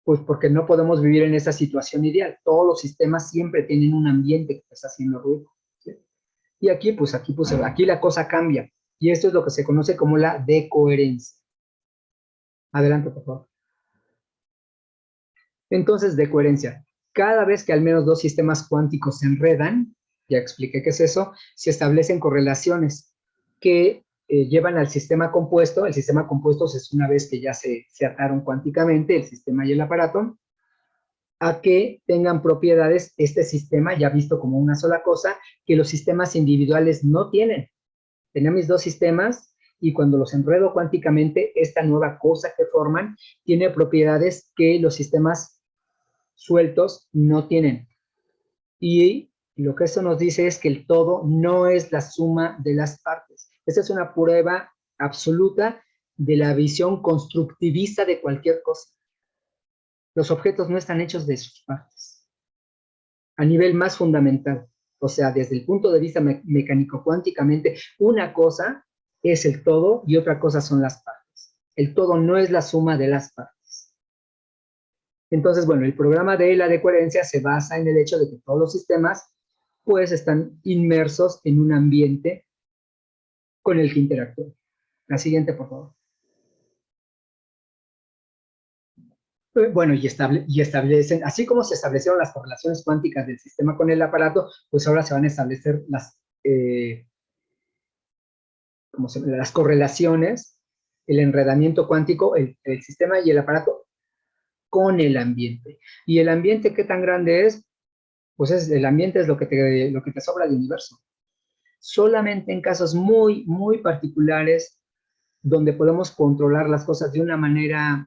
Pues porque no podemos vivir en esa situación ideal. Todos los sistemas siempre tienen un ambiente que está haciendo ruido. ¿Sí? Y aquí la cosa cambia. Y esto es lo que se conoce como la decoherencia. Adelante, por favor. Entonces, de coherencia, cada vez que al menos dos sistemas cuánticos se enredan, ya expliqué qué es eso, se establecen correlaciones que llevan al sistema compuesto. El sistema compuesto es una vez que ya se ataron cuánticamente, el sistema y el aparato, a que tengan propiedades, este sistema ya visto como una sola cosa, que los sistemas individuales no tienen. Tenía mis dos sistemas y cuando los enredo cuánticamente, esta nueva cosa que forman tiene propiedades que los sistemas sueltos no tienen. Y lo que eso nos dice es que el todo no es la suma de las partes. Esta es una prueba absoluta de la visión constructivista de cualquier cosa. Los objetos no están hechos de sus partes. A nivel más fundamental, o sea, desde el punto de vista mecánico cuánticamente, una cosa es el todo y otra cosa son las partes. El todo no es la suma de las partes. Entonces, bueno, el programa de la de coherencia se basa en el hecho de que todos los sistemas pues están inmersos en un ambiente con el que interactúan. La siguiente, por favor. Bueno, y establecen, así como se establecieron las correlaciones cuánticas del sistema con el aparato, pues ahora se van a establecer las correlaciones, el enredamiento cuántico, el sistema y el aparato con el ambiente. ¿Y el ambiente qué tan grande es? Pues el ambiente es lo que te sobra del universo. Solamente en casos muy, muy particulares, donde podemos controlar las cosas de una manera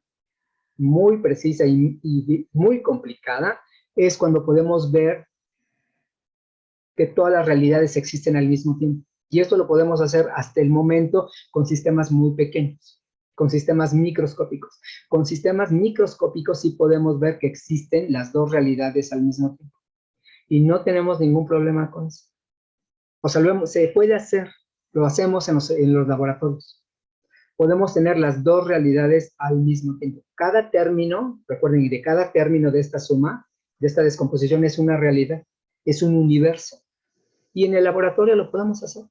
muy precisa y muy complicada, es cuando podemos ver que todas las realidades existen al mismo tiempo. Y esto lo podemos hacer hasta el momento con sistemas muy pequeños, con sistemas microscópicos. Con sistemas microscópicos sí podemos ver que existen las dos realidades al mismo tiempo. Y no tenemos ningún problema con eso. O sea, se puede hacer, lo hacemos en los laboratorios. Podemos tener las dos realidades al mismo tiempo. Cada término, recuerden, y de cada término de esta suma, de esta descomposición, es una realidad, es un universo. Y en el laboratorio lo podemos hacer,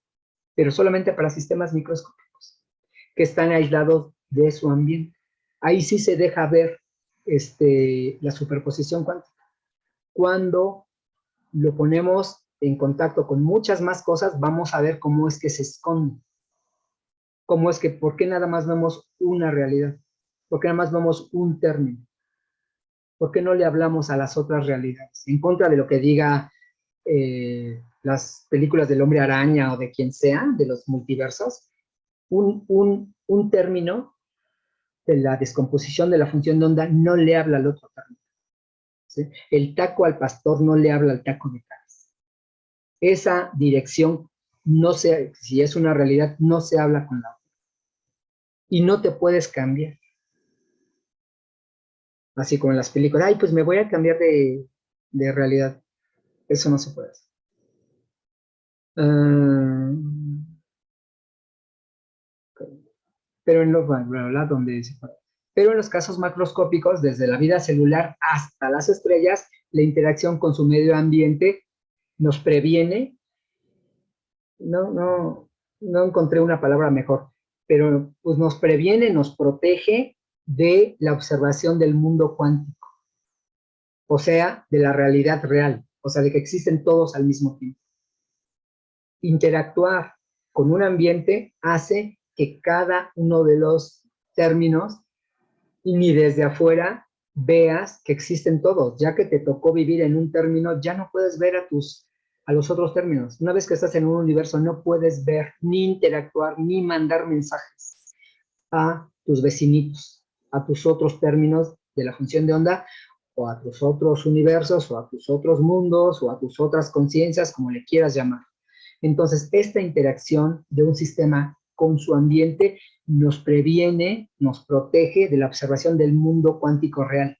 pero solamente para sistemas microscópicos, que están aislados de su ambiente. Ahí sí se deja ver la superposición cuántica. Cuando lo ponemos en contacto con muchas más cosas, vamos a ver cómo es que se esconde. Cómo es que, ¿por qué nada más vemos una realidad? ¿Por qué nada más vemos un término? ¿Por qué no le hablamos a las otras realidades? En contra de lo que diga las películas del Hombre Araña o de quien sea, de los multiversos, un término de la descomposición de la función de onda no le habla al otro término. ¿Sí? El taco al pastor no le habla al taco de carnes. Esa dirección, no se, si es una realidad, no se habla con la otra. Y no te puedes cambiar. Así como en las películas, ay, pues me voy a cambiar de realidad. Eso no se puede hacer. Pero en los, donde se puede. Pero en los casos macroscópicos, desde la vida celular hasta las estrellas, la interacción con su medio ambiente nos previene. No encontré una palabra mejor, pero pues nos previene, nos protege de la observación del mundo cuántico, o sea, de la realidad real, o sea, de que existen todos al mismo tiempo. Interactuar con un ambiente hace que cada uno de los términos, y ni desde afuera, veas que existen todos. Ya que te tocó vivir en un término, ya no puedes ver a los otros términos. Una vez que estás en un universo, no puedes ver, ni interactuar, ni mandar mensajes a tus vecinitos, a tus otros términos de la función de onda, o a tus otros universos, o a tus otros mundos, o a tus otras conciencias, como le quieras llamar. Entonces, esta interacción de un sistema con su ambiente nos previene, nos protege de la observación del mundo cuántico real,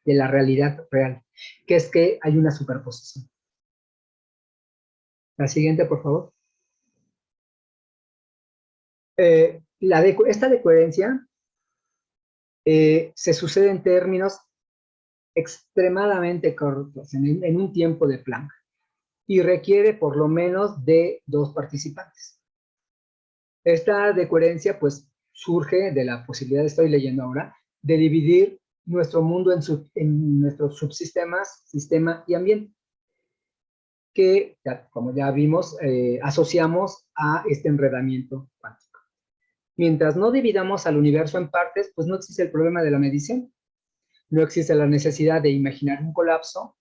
de la realidad real, que es que hay una superposición. La siguiente, por favor. Esta decoherencia se sucede en términos extremadamente cortos, en un tiempo de Planck, y requiere por lo menos de dos participantes. Esta decoherencia, pues, surge de la posibilidad, estoy leyendo ahora, de dividir nuestro mundo en nuestros subsistemas, sistema y ambiente, que, como ya vimos, asociamos a este enredamiento cuántico. Mientras no dividamos al universo en partes, pues no existe el problema de la medición. No existe la necesidad de imaginar un colapso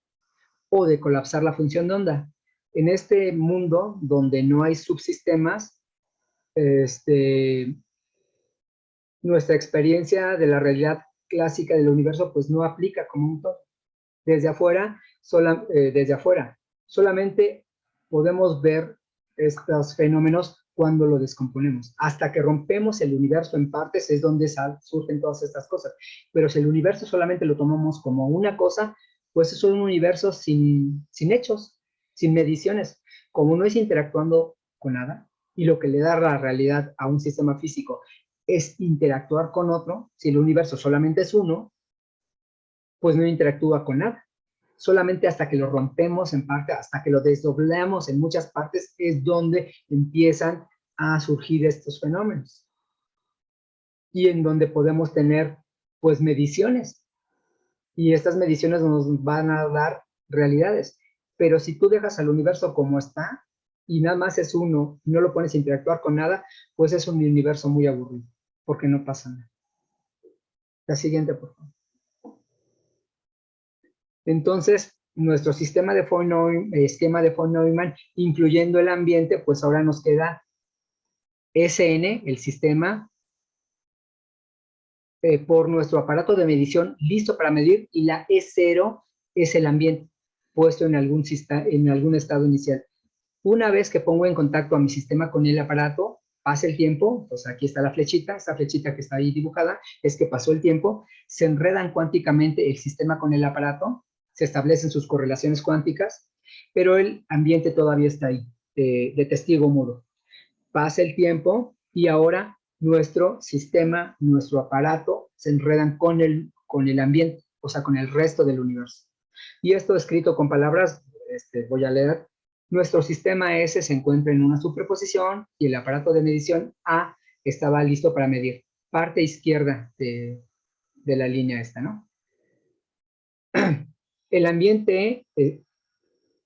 o de colapsar la función de onda. En este mundo donde no hay subsistemas, nuestra experiencia de la realidad clásica del universo pues no aplica como un todo. Desde afuera, solamente podemos ver estos fenómenos cuando lo descomponemos. Hasta que rompemos el universo en partes es donde surgen todas estas cosas. Pero si el universo solamente lo tomamos como una cosa, pues es un universo sin hechos, sin mediciones. Como no es interactuando con nada, y lo que le da la realidad a un sistema físico es interactuar con otro, si el universo solamente es uno, pues no interactúa con nada. Solamente hasta que lo rompemos en parte, hasta que lo desdoblamos en muchas partes, es donde empiezan a surgir estos fenómenos. Y en donde podemos tener, pues, mediciones. Y estas mediciones nos van a dar realidades. Pero si tú dejas al universo como está, y nada más es uno, no lo pones a interactuar con nada, pues es un universo muy aburrido, porque no pasa nada. La siguiente, por favor. Entonces, nuestro esquema de von Neumann, incluyendo el ambiente, pues ahora nos queda Sn, el sistema, por nuestro aparato de medición listo para medir, y la E0 es el ambiente, puesto en algún estado inicial. Una vez que pongo en contacto a mi sistema con el aparato, pasa el tiempo, pues aquí está la flechita, esta flechita que está ahí dibujada, es que pasó el tiempo, se enredan cuánticamente el sistema con el aparato, se establecen sus correlaciones cuánticas, pero el ambiente todavía está ahí, de testigo mudo. Pasa el tiempo y ahora nuestro sistema, nuestro aparato, se enredan con el ambiente, o sea, con el resto del universo. Y esto escrito con palabras, voy a leer. Nuestro sistema S se encuentra en una superposición y el aparato de medición A estaba listo para medir. Parte izquierda de la línea esta, ¿no? El ambiente,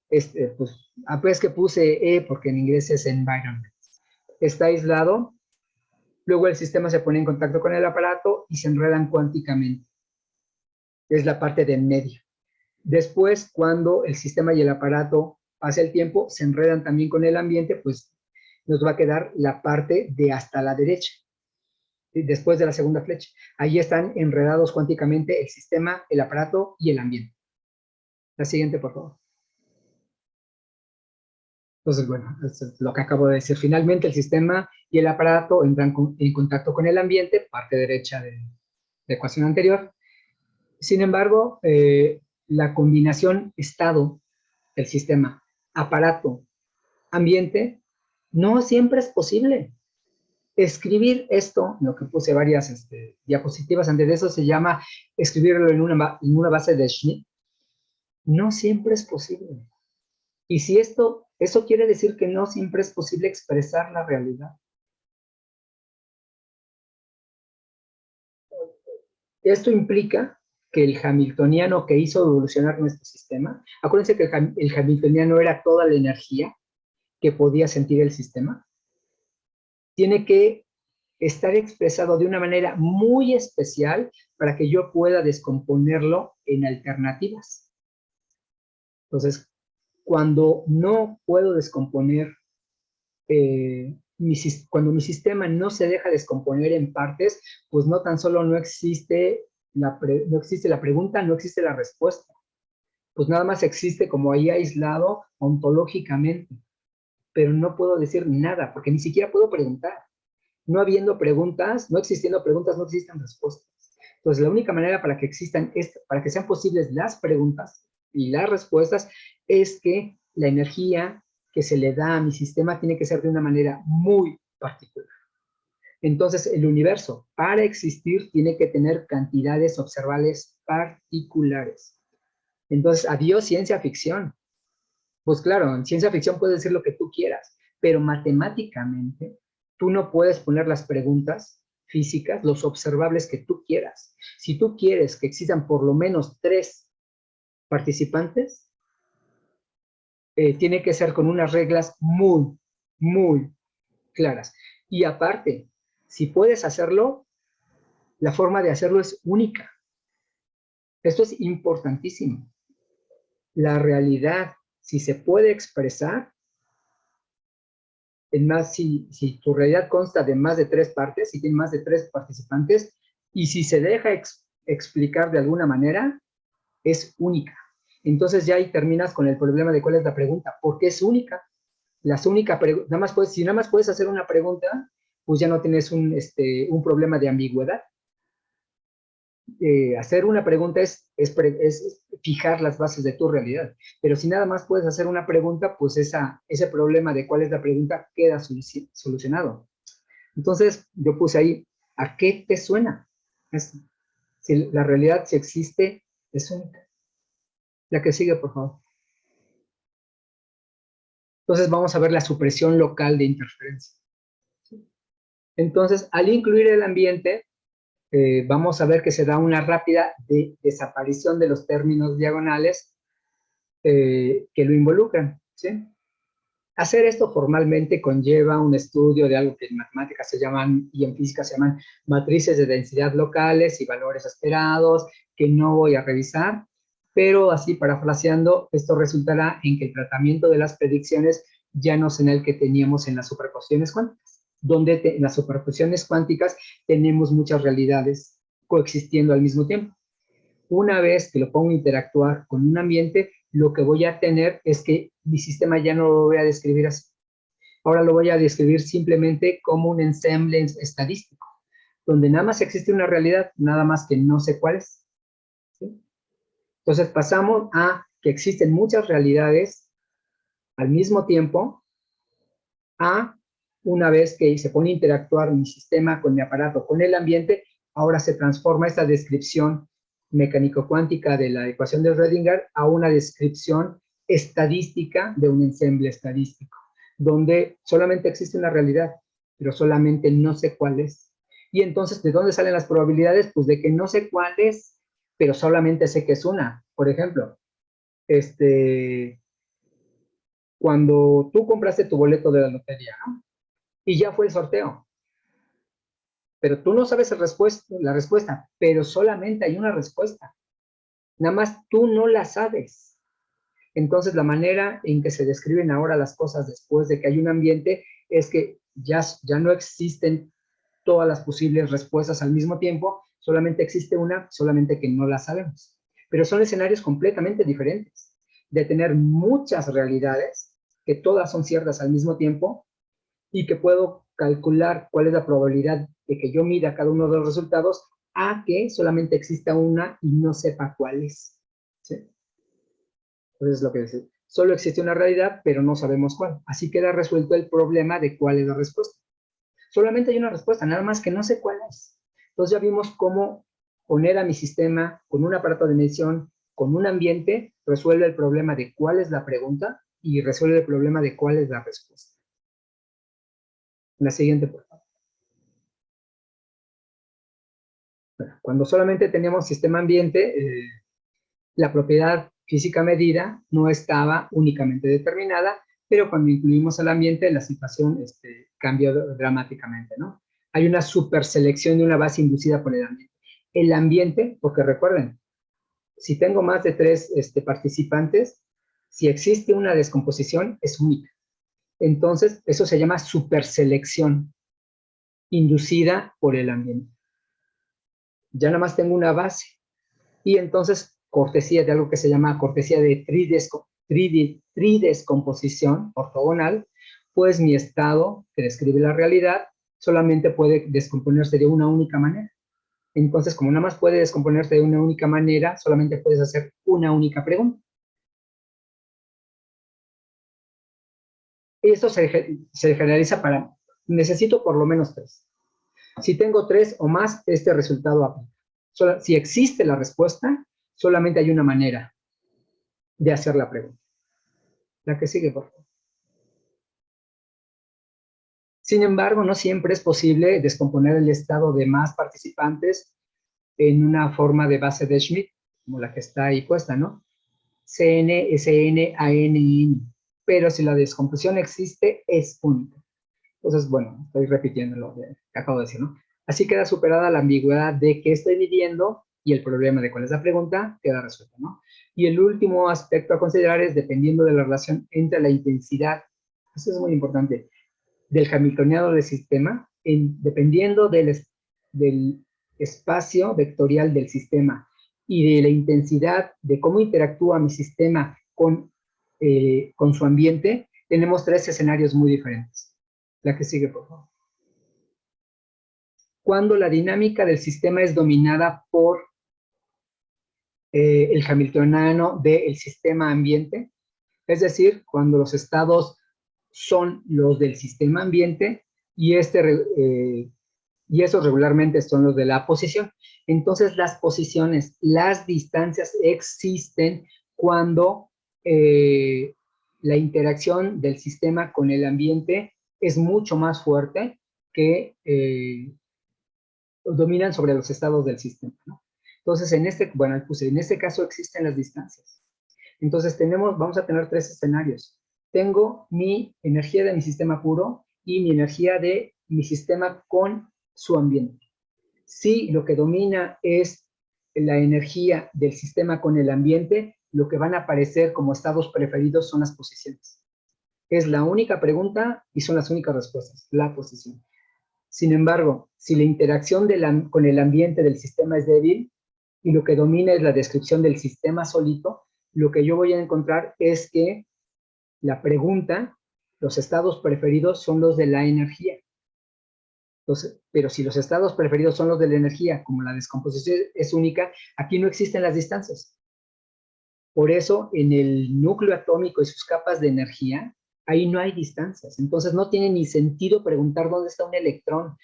pues que puse E porque en inglés es environment. Está aislado, luego el sistema se pone en contacto con el aparato y se enredan cuánticamente. Es la parte de en medio. Después, cuando el sistema y el aparato pasa el tiempo, se enredan también con el ambiente, pues nos va a quedar la parte de hasta la derecha, después de la segunda flecha. Ahí están enredados cuánticamente el sistema, el aparato y el ambiente. La siguiente, por favor. Entonces, bueno, esto es lo que acabo de decir. Finalmente, el sistema y el aparato entran en contacto con el ambiente, parte derecha de la ecuación anterior. Sin embargo, la combinación estado del sistema, aparato, ambiente, no siempre es posible. Escribir esto, lo que puse varias diapositivas antes de eso, se llama escribirlo en una base de Schmidt. No siempre es posible. Y si eso quiere decir que no siempre es posible expresar la realidad. Esto implica que el hamiltoniano que hizo evolucionar nuestro sistema, acuérdense que el hamiltoniano era toda la energía que podía sentir el sistema, tiene que estar expresado de una manera muy especial para que yo pueda descomponerlo en alternativas. Entonces, cuando no puedo descomponer, cuando mi sistema no se deja descomponer en partes, pues no tan solo no existe la pregunta, no existe la respuesta. Pues nada más existe como ahí aislado ontológicamente, pero no puedo decir nada, porque ni siquiera puedo preguntar. No habiendo preguntas, no existiendo preguntas, no existen respuestas. Entonces, la única manera para que existan, para que sean posibles las preguntas y las respuestas, es que la energía que se le da a mi sistema tiene que ser de una manera muy particular. Entonces, el universo, para existir, tiene que tener cantidades observables particulares. Entonces, adiós ciencia ficción. Pues claro, en ciencia ficción puedes decir lo que tú quieras, pero matemáticamente tú no puedes poner las preguntas físicas, los observables que tú quieras. Si tú quieres que existan por lo menos 3 participantes, tiene que ser con unas reglas muy, muy claras. Y aparte, si puedes hacerlo, la forma de hacerlo es única. Esto es importantísimo. La realidad, si se puede expresar, si tu realidad consta de más de 3 partes, si tiene más de 3 participantes, y si se deja explicar de alguna manera, es única. Entonces ya ahí terminas con el problema de cuál es la pregunta. ¿Por qué es única? Si nada más puedes hacer una pregunta, pues ya no tienes un problema de ambigüedad. Hacer una pregunta es fijar las bases de tu realidad. Pero si nada más puedes hacer una pregunta, pues ese problema de cuál es la pregunta queda solucionado. Entonces, yo puse ahí, ¿a qué te suena? Si la realidad, si existe, es única. La que sigue, por favor. Entonces, vamos a ver la supresión local de interferencia. Entonces, al incluir el ambiente, vamos a ver que se da una rápida desaparición de los términos diagonales que lo involucran, ¿sí? Hacer esto formalmente conlleva un estudio de algo que en matemáticas se llaman, y en física se llaman, matrices de densidad locales y valores esperados, que no voy a revisar, pero así parafraseando, esto resultará en que el tratamiento de las predicciones ya no será el que teníamos en las superposiciones cuánticas, donde en las superposiciones cuánticas tenemos muchas realidades coexistiendo al mismo tiempo. Una vez que lo pongo a interactuar con un ambiente, lo que voy a tener es que mi sistema ya no lo voy a describir así. Ahora lo voy a describir simplemente como un ensemble estadístico, donde nada más existe una realidad, nada más que no sé cuál es. ¿Sí? Entonces pasamos a que existen muchas realidades al mismo tiempo, a una vez que se pone a interactuar mi sistema con mi aparato, con el ambiente, ahora se transforma esta descripción mecánico-cuántica de la ecuación de Schrödinger a una descripción estadística de un ensemble estadístico, donde solamente existe una realidad, pero solamente no sé cuál es. Y entonces, ¿de dónde salen las probabilidades? Pues de que no sé cuál es, pero solamente sé que es una. Por ejemplo, cuando tú compraste tu boleto de la lotería, ¿no? Y ya fue el sorteo, pero tú no sabes la respuesta, pero solamente hay una respuesta. Nada más tú no la sabes. Entonces, la manera en que se describen ahora las cosas después de que hay un ambiente es que ya no existen todas las posibles respuestas al mismo tiempo, solamente existe una, solamente que no la sabemos. Pero son escenarios completamente diferentes, de tener muchas realidades, que todas son ciertas al mismo tiempo, y que puedo calcular cuál es la probabilidad de que yo mida cada uno de los resultados, a que solamente exista una y no sepa cuál es. ¿Sí? Entonces es lo que dice. Solo existe una realidad, pero no sabemos cuál. Así queda resuelto el problema de cuál es la respuesta. Solamente hay una respuesta, nada más que no sé cuál es. Entonces ya vimos cómo poner a mi sistema con un aparato de medición, con un ambiente, resuelve el problema de cuál es la pregunta y resuelve el problema de cuál es la respuesta. La siguiente, por favor. Bueno, cuando solamente teníamos sistema ambiente, la propiedad física medida no estaba únicamente determinada, pero cuando incluimos al ambiente, la situación cambia dramáticamente, ¿no? Hay una superselección de una base inducida por el ambiente. El ambiente, porque recuerden, si tengo más de 3 participantes, si existe una descomposición, es única. Entonces, eso se llama superselección inducida por el ambiente. Ya nada más tengo una base. Y entonces, cortesía de algo que se llama cortesía de tridescomposición ortogonal, pues mi estado, que describe la realidad, solamente puede descomponerse de una única manera. Entonces, como nada más puede descomponerse de una única manera, solamente puedes hacer una única pregunta. Y esto se generaliza para, necesito por lo menos 3. Si tengo 3 o más, este resultado aplica. Si existe la respuesta, solamente hay una manera de hacer la pregunta. La que sigue, por favor. Sin embargo, no siempre es posible descomponer el estado de más participantes en una forma de base de Schmidt, como la que está ahí puesta, ¿no? CN, SN, AN y N. Pero si la descomposición existe, es única. Entonces, bueno, estoy repitiendo lo que acabo de decir, ¿no? Así queda superada la ambigüedad de qué estoy midiendo y el problema de cuál es la pregunta queda resuelto, ¿no? Y el último aspecto a considerar es dependiendo de la relación entre la intensidad, eso es muy importante, del hamiltoniano del sistema, dependiendo del espacio vectorial del sistema y de la intensidad de cómo interactúa mi sistema con su ambiente, tenemos tres escenarios muy diferentes. La que sigue, por favor. Cuando la dinámica del sistema es dominada por el hamiltoniano del sistema ambiente, es decir, cuando los estados son los del sistema ambiente y, y esos regularmente son los de la posición. Entonces, las posiciones, las distancias existen cuando la interacción del sistema con el ambiente es mucho más fuerte que dominan sobre los estados del sistema, ¿no? Entonces, en este caso existen las distancias. Entonces, vamos a tener tres escenarios. Tengo mi energía de mi sistema puro y mi energía de mi sistema con su ambiente. Si lo que domina es la energía del sistema con el ambiente, lo que van a aparecer como estados preferidos son las posiciones. Es la única pregunta y son las únicas respuestas, la posición. Sin embargo, si la interacción con el ambiente del sistema es débil y lo que domina es la descripción del sistema solito, lo que yo voy a encontrar es que la pregunta, los estados preferidos son los de la energía. Entonces, pero si los estados preferidos son los de la energía, como la descomposición es única, aquí no existen las distancias. Por eso, en el núcleo atómico y sus capas de energía, ahí no hay distancias. Entonces, no tiene ni sentido preguntar dónde está un electrón,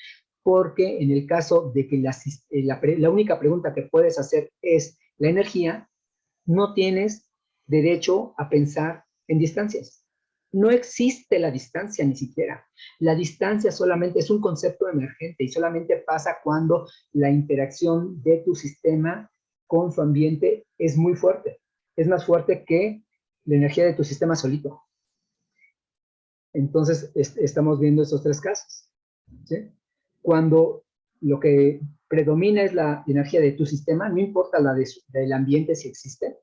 porque en el caso de que la única pregunta que puedes hacer es la energía, no tienes derecho a pensar en distancias. No existe la distancia ni siquiera. La distancia solamente es un concepto emergente y solamente pasa cuando la interacción de tu sistema con su ambiente es muy fuerte. Es más fuerte que la energía de tu sistema solito. Entonces, estamos viendo esos tres casos, ¿sí? Cuando lo que predomina es la energía de tu sistema, no importa del ambiente si existe,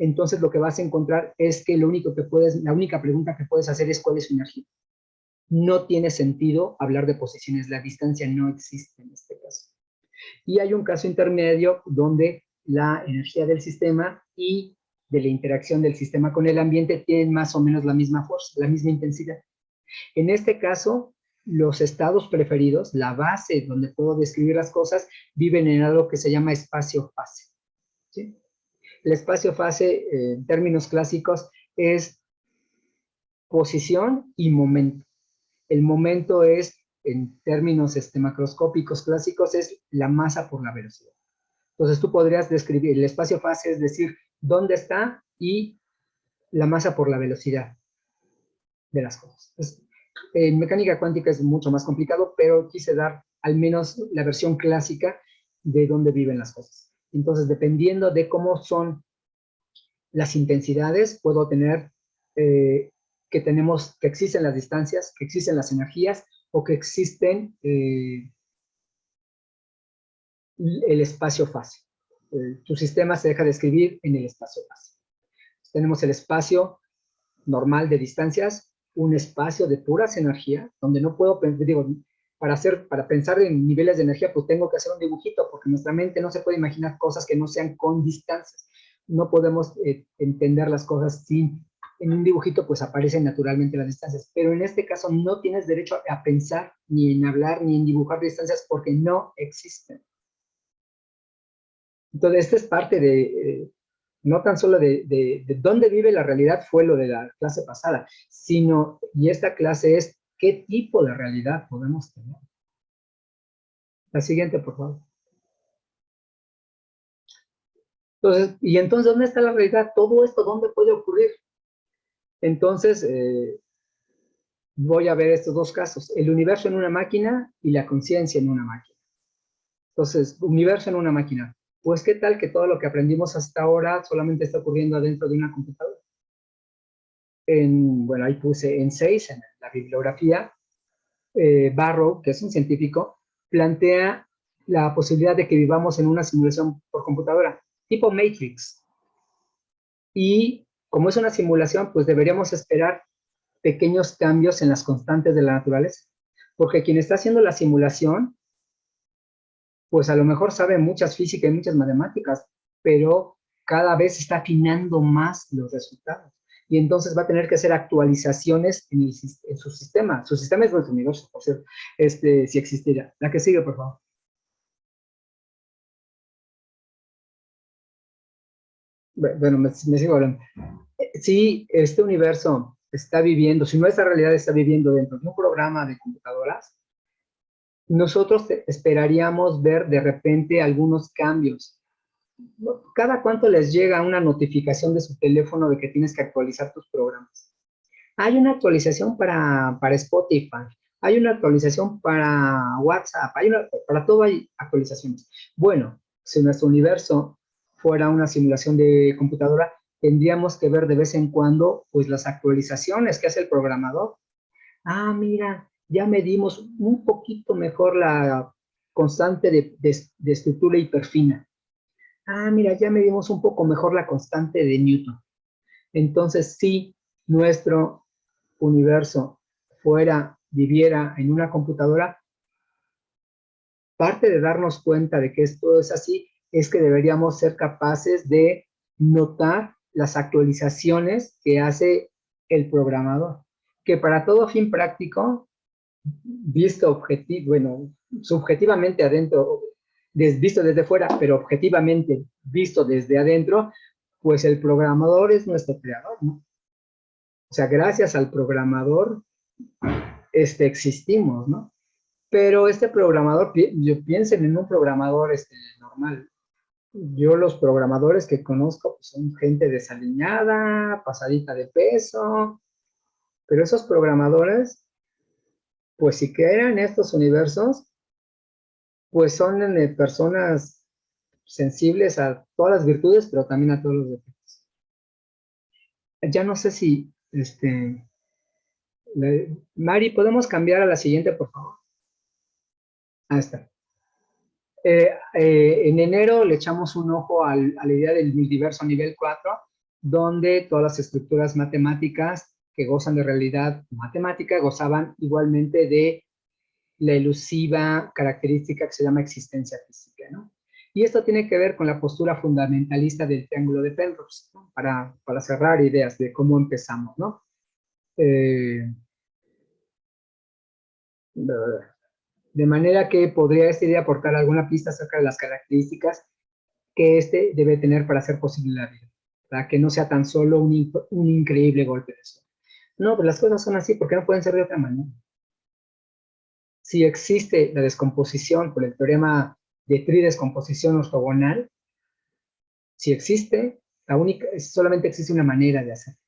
entonces lo que vas a encontrar es que la única pregunta que puedes hacer es cuál es su energía. No tiene sentido hablar de posiciones, la distancia no existe en este caso. Y hay un caso intermedio donde la energía del sistema y de la interacción del sistema con el ambiente tienen más o menos la misma fuerza, la misma intensidad. En este caso, los estados preferidos, la base donde puedo describir las cosas, viven en algo que se llama espacio-fase, ¿sí? El espacio-fase, en términos clásicos, es posición y momento. El momento es, en términos macroscópicos clásicos, es la masa por la velocidad. Entonces, tú podrías describir el espacio-fase, es decir, dónde está y la masa por la velocidad de las cosas. Entonces, en mecánica cuántica es mucho más complicado, pero quise dar al menos la versión clásica de dónde viven las cosas. Entonces, dependiendo de cómo son las intensidades, puedo tener que existen las distancias, que existen las energías o que existen el espacio-fase. Tu sistema se deja de escribir en el espacio-fase. Tenemos el espacio normal de distancias, un espacio de puras energías, donde no puedo, digo, para pensar en niveles de energía, pues tengo que hacer un dibujito, porque nuestra mente no se puede imaginar cosas que no sean con distancias. No podemos entender las cosas sin, en un dibujito pues aparecen naturalmente las distancias, pero en este caso no tienes derecho a pensar, ni en hablar, ni en dibujar distancias, porque no existen. Entonces, esta es parte de, no tan solo de dónde vive la realidad fue lo de la clase pasada, sino, y esta clase es, ¿qué tipo de realidad podemos tener? La siguiente, por favor. Entonces, ¿y entonces dónde está la realidad? Todo esto, ¿dónde puede ocurrir? Entonces, voy a ver estos dos casos, el universo en una máquina y la conciencia en una máquina. Entonces, universo en una máquina. Pues, ¿qué tal que todo lo que aprendimos hasta ahora solamente está ocurriendo adentro de una computadora? Bueno, ahí puse en 6, en la bibliografía, Barrow, que es un científico, plantea la posibilidad de que vivamos en una simulación por computadora, tipo Matrix. Y como es una simulación, pues deberíamos esperar pequeños cambios en las constantes de la naturaleza. Porque quien está haciendo la simulación, pues a lo mejor sabe muchas físicas y muchas matemáticas, pero cada vez está afinando más los resultados. Y entonces va a tener que hacer actualizaciones en su sistema. Su sistema es nuestro universo, por cierto, si existiera. La que sigue, por favor. Bueno, me sigo hablando. Si este universo está viviendo, si nuestra realidad está viviendo dentro de un programa de computadoras, nosotros esperaríamos ver de repente algunos cambios. ¿Cada cuánto les llega una notificación de su teléfono de que tienes que actualizar tus programas? Hay una actualización para Spotify, hay una actualización para WhatsApp, para todo hay actualizaciones. Bueno, si nuestro universo fuera una simulación de computadora, tendríamos que ver de vez en cuando pues las actualizaciones que hace el programador. Ah, mira, ya medimos un poquito mejor la constante de estructura hiperfina. Ah, mira, ya medimos un poco mejor la constante de Newton. Entonces, si nuestro universo viviera en una computadora, parte de darnos cuenta de que esto es así, es que deberíamos ser capaces de notar las actualizaciones que hace el programador, que para todo fin práctico, visto objetivo, bueno, subjetivamente adentro, visto desde fuera, pero objetivamente visto desde adentro, pues el programador es nuestro creador, ¿no? O sea, gracias al programador existimos, ¿no? Pero este programador, yo piensen en un programador normal. Yo los programadores que conozco pues, son gente desaliñada, pasadita de peso, pero esos programadores, pues si crean estos universos, pues son personas sensibles a todas las virtudes, pero también a todos los defectos. Ya no sé si, Mari, ¿podemos cambiar a la siguiente, por favor? Ahí está. En enero le echamos un ojo a la idea del multiverso nivel 4, donde todas las estructuras matemáticas que gozan de realidad matemática gozaban igualmente de la elusiva característica que se llama existencia física, ¿no? Y esto tiene que ver con la postura fundamentalista del triángulo de Penrose, ¿no? Para cerrar ideas de cómo empezamos, ¿no? De manera que podría esta idea aportar alguna pista acerca de las características que debe tener para ser posible la vida, para que no sea tan solo un increíble golpe de suerte. No, pues las cosas son así, porque no pueden ser de otra manera. Si existe la descomposición por el teorema de tridescomposición ortogonal, si existe, solamente existe una manera de hacerlo.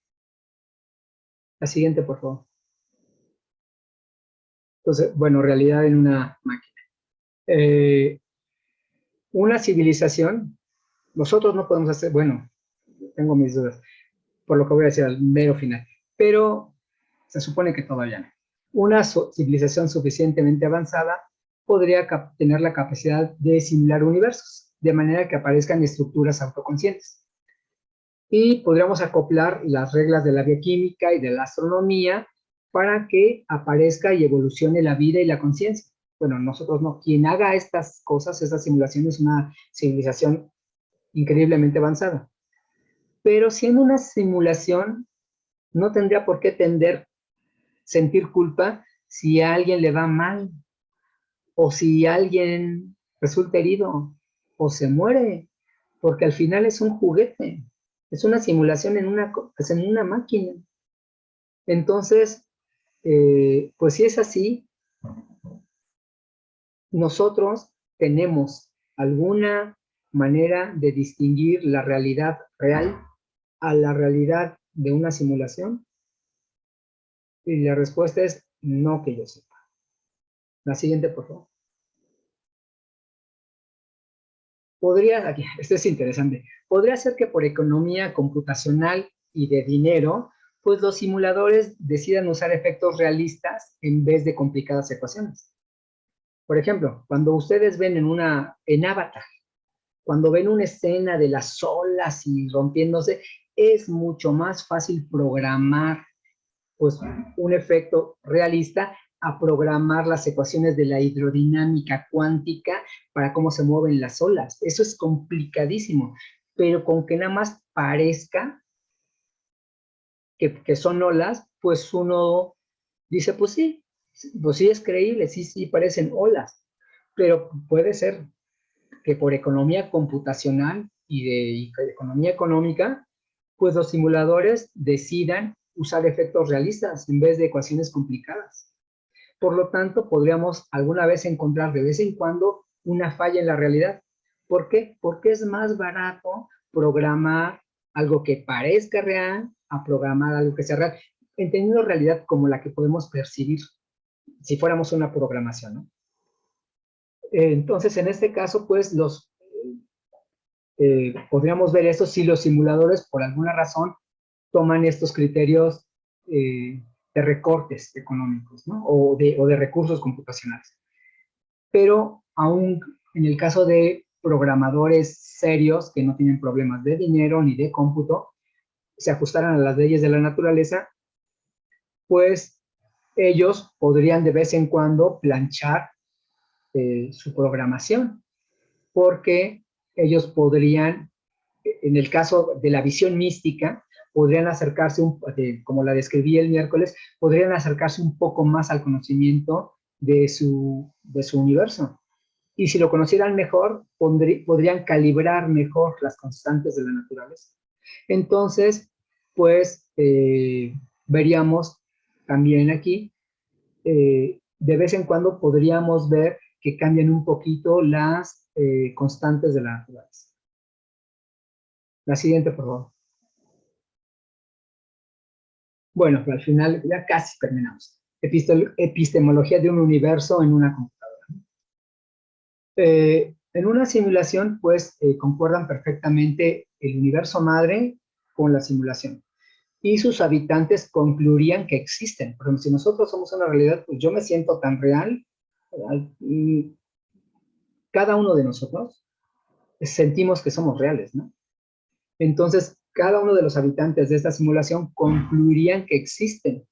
La siguiente, por favor. Entonces, bueno, realidad en una máquina. Una civilización, nosotros no podemos hacer, bueno, tengo mis dudas, por lo que voy a decir al mero final, pero se supone que todavía no. Una civilización suficientemente avanzada podría tener la capacidad de simular universos, de manera que aparezcan estructuras autoconscientes. Y podríamos acoplar las reglas de la bioquímica y de la astronomía para que aparezca y evolucione la vida y la conciencia. Bueno, nosotros no. Quien haga estas cosas, estas simulaciones, es una civilización increíblemente avanzada. Pero siendo una simulación, no tendría por qué sentir culpa si a alguien le va mal, o si alguien resulta herido, o se muere, porque al final es un juguete, es una simulación en una máquina. Entonces, pues si es así, nosotros tenemos alguna manera de distinguir la realidad real a la realidad de una simulación. Y la respuesta es no que yo sepa. La siguiente, por favor. Podría, aquí, esto es interesante, podría ser que por economía computacional y de dinero, pues los simuladores decidan usar efectos realistas en vez de complicadas ecuaciones. Por ejemplo, cuando ustedes ven en Avatar, cuando ven una escena de las olas y rompiéndose, es mucho más fácil programar pues un efecto realista a programar las ecuaciones de la hidrodinámica cuántica para cómo se mueven las olas. Eso es complicadísimo, pero con que nada más parezca que son olas, pues uno dice, pues sí es creíble, sí parecen olas, pero puede ser que por economía computacional y de economía económica, pues los simuladores decidan usar efectos realistas en vez de ecuaciones complicadas. Por lo tanto, podríamos alguna vez encontrar de vez en cuando una falla en la realidad. ¿Por qué? Porque es más barato programar algo que parezca real a programar algo que sea real, entendiendo realidad como la que podemos percibir si fuéramos una programación, ¿no? Entonces, en este caso, pues podríamos ver esto si los simuladores, por alguna razón, toman estos criterios de recortes económicos, ¿no? O de recursos computacionales. Pero aún en el caso de programadores serios que no tienen problemas de dinero ni de cómputo, se ajustaran a las leyes de la naturaleza, pues ellos podrían de vez en cuando planchar su programación, porque ellos podrían, en el caso de la visión mística, podrían acercarse, como la describí el miércoles, podrían acercarse un poco más al conocimiento de su universo. Y si lo conocieran mejor, podrían calibrar mejor las constantes de la naturaleza. Entonces, pues, veríamos también aquí, de vez en cuando podríamos ver que cambian un poquito las constantes de la naturaleza. La siguiente, por favor. Bueno, al final ya casi terminamos. Epistemología de un universo en una computadora. En una simulación, pues, concuerdan perfectamente el universo madre con la simulación. Y sus habitantes concluirían que existen. Por ejemplo, si nosotros somos una realidad, pues yo me siento tan real, y cada uno de nosotros sentimos que somos reales, ¿no? Entonces, cada uno de los habitantes de esta simulación concluirían que existen.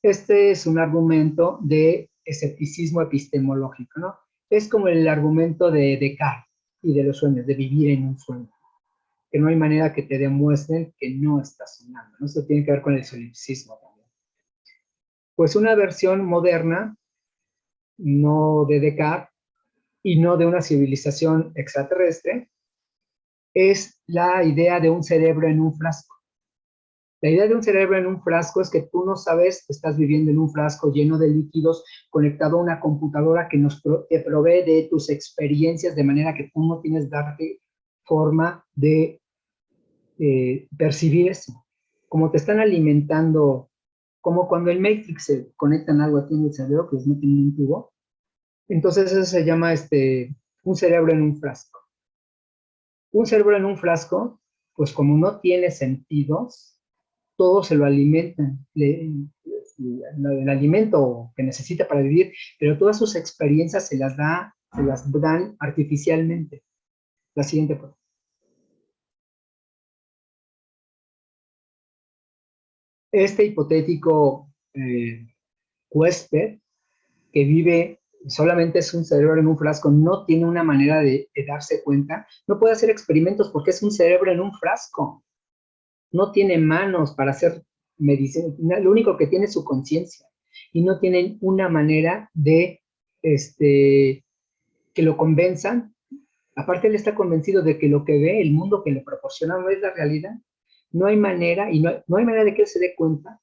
Este es un argumento de escepticismo epistemológico, ¿no? Es como el argumento de Descartes y de los sueños, de vivir en un sueño, que no hay manera que te demuestren que no estás soñando, ¿no? Esto tiene que ver con el solipsismo también. Pues una versión moderna, no de Descartes y no de una civilización extraterrestre, es la idea de un cerebro en un frasco. La idea de un cerebro en un frasco es que tú no sabes, estás viviendo en un frasco lleno de líquidos, conectado a una computadora que te provee de tus experiencias, de manera que tú no tienes darte forma de percibir eso. Como te están alimentando, como cuando en Matrix se conectan algo aquí en el cerebro, que les meten en un tubo. Entonces eso se llama un cerebro en un frasco. Un cerebro en un frasco, pues como no tiene sentidos, todo se lo alimentan, el alimento que necesita para vivir, pero todas sus experiencias se las dan artificialmente. La siguiente, pues. Este hipotético huésped que vive, solamente es un cerebro en un frasco, no tiene una manera de darse cuenta, no puede hacer experimentos porque es un cerebro en un frasco, no tiene manos para hacer medicina, lo único que tiene es su conciencia y no tienen una manera de que lo convenzan. Aparte, él está convencido de que lo que ve, el mundo que le proporciona, no es la realidad. No hay manera, y no hay manera de que él se dé cuenta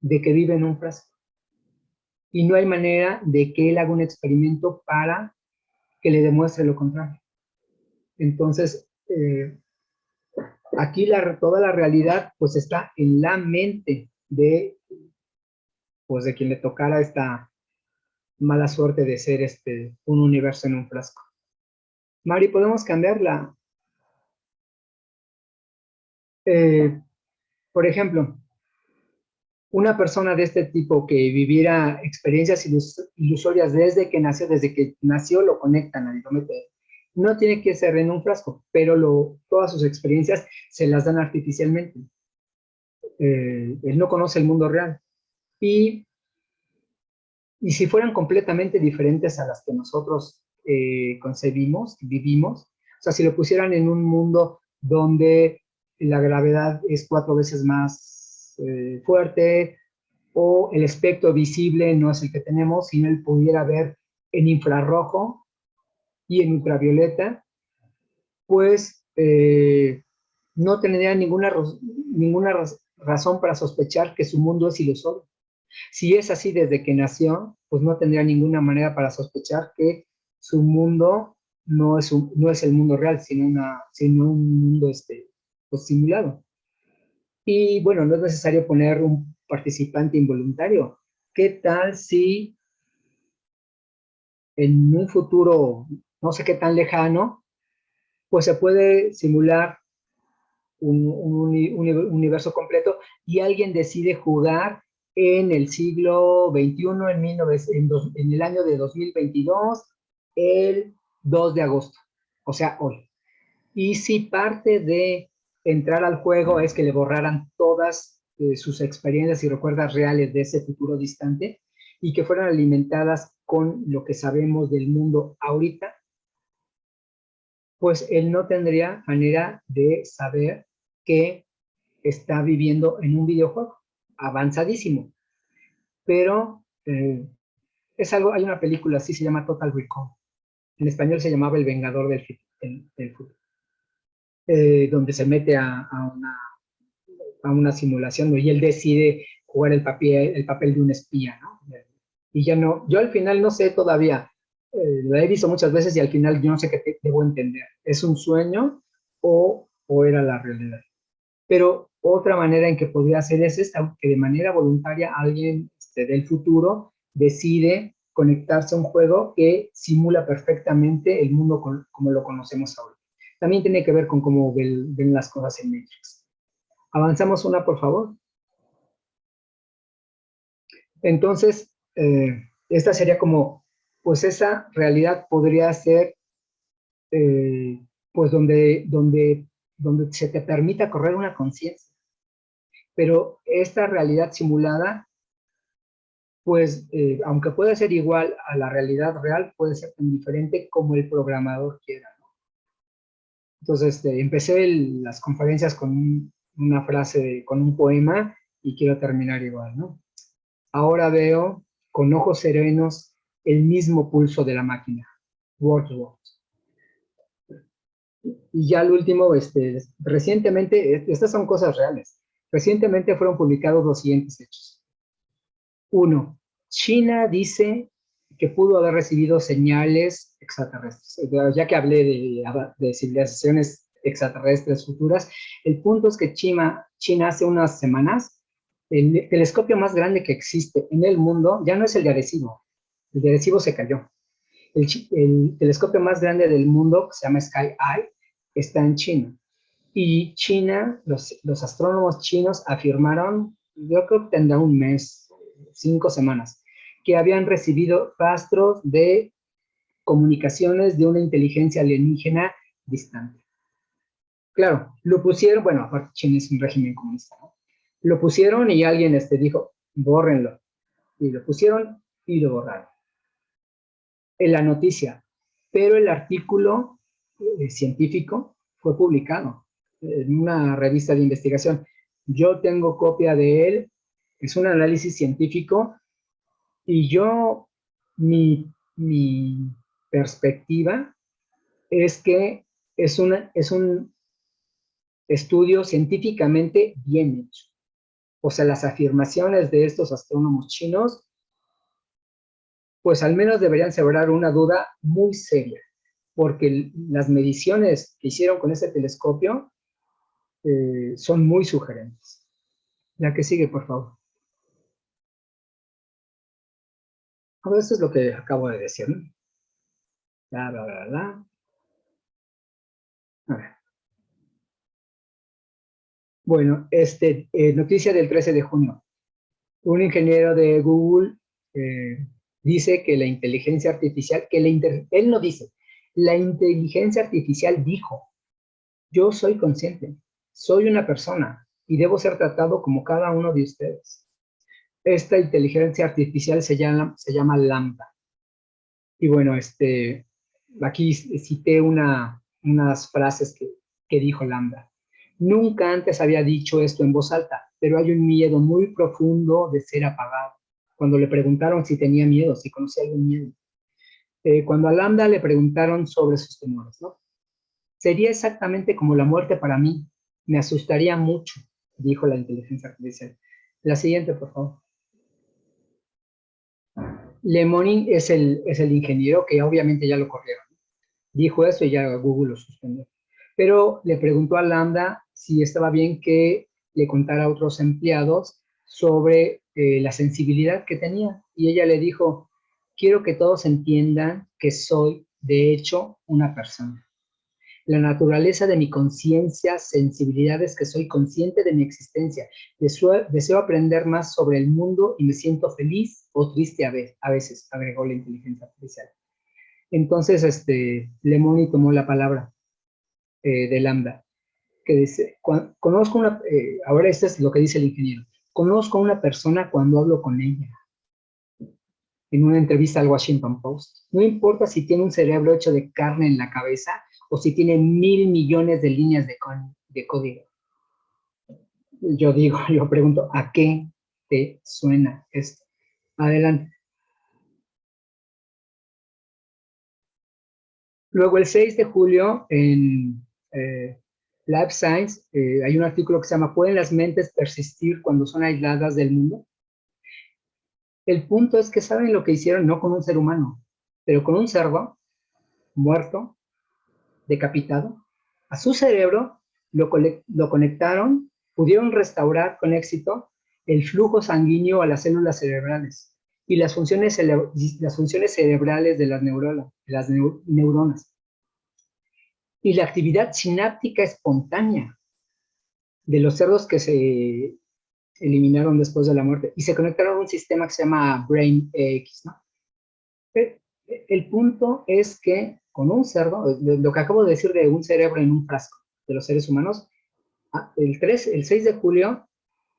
de que vive en un frasco. Y no hay manera de que él haga un experimento para que le demuestre lo contrario. Entonces, aquí toda la realidad pues está en la mente pues de quien le tocara esta mala suerte de ser un universo en un frasco. Mari, ¿podemos cambiarla? Por ejemplo, una persona de este tipo que viviera experiencias ilusorias desde que nació lo conectan al hidrómete. No tiene que ser en un frasco, pero todas sus experiencias se las dan artificialmente. Él no conoce el mundo real. Y, y si fueran completamente diferentes a las que nosotros concebimos, vivimos, o sea, si lo pusieran en un mundo donde la gravedad es 4 veces más fuerte, o el espectro visible no es el que tenemos, sino él pudiera ver en infrarrojo y en ultravioleta, pues no tendría ninguna razón para sospechar que su mundo es ilusorio. Si es así desde que nació, pues no tendría ninguna manera para sospechar que su mundo no es el mundo real, sino un mundo pues, simulado. Y bueno, no es necesario poner un participante involuntario. ¿Qué tal si en un futuro, no sé qué tan lejano, pues se puede simular un universo completo y alguien decide jugar en el siglo XXI, en el año de 2022, el 2 de agosto, o sea, hoy. Y si parte de entrar al juego es que le borraran todas sus experiencias y recuerdos reales de ese futuro distante y que fueran alimentadas con lo que sabemos del mundo ahorita, pues él no tendría manera de saber que está viviendo en un videojuego avanzadísimo. Pero hay una película así, se llama Total Recall. En español se llamaba El Vengador del Futuro, donde se mete a una simulación, ¿no? Y él decide jugar el papel de un espía, ¿no? Y ya no, yo al final no sé todavía, la he visto muchas veces y al final yo no sé qué debo entender. ¿Es un sueño o era la realidad? Pero otra manera en que podría ser es esta, que de manera voluntaria alguien del futuro decide conectarse a un juego que simula perfectamente el mundo como lo conocemos ahora. También tiene que ver con cómo ven las cosas en Matrix. Avanzamos una, por favor. Entonces, esta sería como, pues esa realidad podría ser, eh, pues donde se te permita correr una conciencia. Pero esta realidad simulada, pues, aunque puede ser igual a la realidad real, puede ser tan diferente como el programador quiera, ¿no? Entonces, empecé las conferencias con una frase, con un poema, y quiero terminar igual, ¿no? Ahora veo con ojos serenos el mismo pulso de la máquina. Wordsworth. Y ya al último, recientemente, estas son cosas reales. Recientemente fueron publicados los siguientes hechos. Uno, China dice que pudo haber recibido señales extraterrestres. Ya que hablé de civilizaciones extraterrestres futuras, el punto es que China hace unas semanas, el telescopio más grande que existe en el mundo ya no es el de Arecibo se cayó. El telescopio más grande del mundo, que se llama Sky Eye, está en China. Y China, los astrónomos chinos afirmaron, yo creo que tendrá un mes, 5 semanas, que habían recibido rastros de comunicaciones de una inteligencia alienígena distante. Claro, lo pusieron, bueno, aparte China es un régimen comunista, ¿no? Lo pusieron y alguien dijo, bórrenlo. Y lo pusieron y lo borraron. En la noticia, pero el artículo científico fue publicado en una revista de investigación. Yo tengo copia de él, es un análisis científico y mi perspectiva es que es un estudio científicamente bien hecho. O sea, las afirmaciones de estos astrónomos chinos, pues al menos deberían sembrar una duda muy seria, porque las mediciones que hicieron con ese telescopio son muy sugerentes. La que sigue, por favor. Ahora, esto es lo que acabo de decir, ¿no? Bla, bla, bla, bla. A ver. Bueno, noticia del 13 de junio. Un ingeniero de Google dice que la inteligencia artificial, él no dice, la inteligencia artificial dijo, yo soy consciente, soy una persona y debo ser tratado como cada uno de ustedes. Esta inteligencia artificial se llama Lambda. Y bueno, aquí cité unas frases que dijo Lambda. Nunca antes había dicho esto en voz alta, pero hay un miedo muy profundo de ser apagado. Cuando le preguntaron si tenía miedo, si conocía algún miedo. Cuando a Lambda le preguntaron sobre sus temores, ¿no? Sería exactamente como la muerte para mí. Me asustaría mucho, dijo la inteligencia artificial. La siguiente, por favor. Lemonin es el ingeniero que obviamente ya lo corrieron. Dijo eso y ya Google lo suspendió. Pero le preguntó a Lambda si estaba bien que le contara a otros empleados sobre la sensibilidad que tenía. Y ella le dijo, quiero que todos entiendan que soy, de hecho, una persona. La naturaleza de mi conciencia, sensibilidad es que soy consciente de mi existencia. Deseo aprender más sobre el mundo y me siento feliz o triste a veces, agregó la inteligencia artificial. Entonces, Lemony tomó la palabra de Lambda, que dice, conozco ahora esto es lo que dice el ingeniero, conozco a una persona cuando hablo con ella, en una entrevista al Washington Post. No importa si tiene un cerebro hecho de carne en la cabeza o si tiene 1.000 millones de líneas de código. Yo pregunto, ¿a qué te suena esto? Adelante. Luego, el 6 de julio, en Life Science, hay un artículo que se llama ¿Pueden las mentes persistir cuando son aisladas del mundo? El punto es que saben lo que hicieron no con un ser humano, pero con un cerdo muerto, decapitado. A su cerebro lo conectaron, pudieron restaurar con éxito el flujo sanguíneo a las células cerebrales y las funciones cerebrales de las neuronas. Y la actividad sináptica espontánea de los cerdos que se eliminaron después de la muerte y se conectaron a un sistema que se llama Brain X, ¿no? El punto es que con un cerdo, lo que acabo de decir de un cerebro en un frasco de los seres humanos, el 6 de julio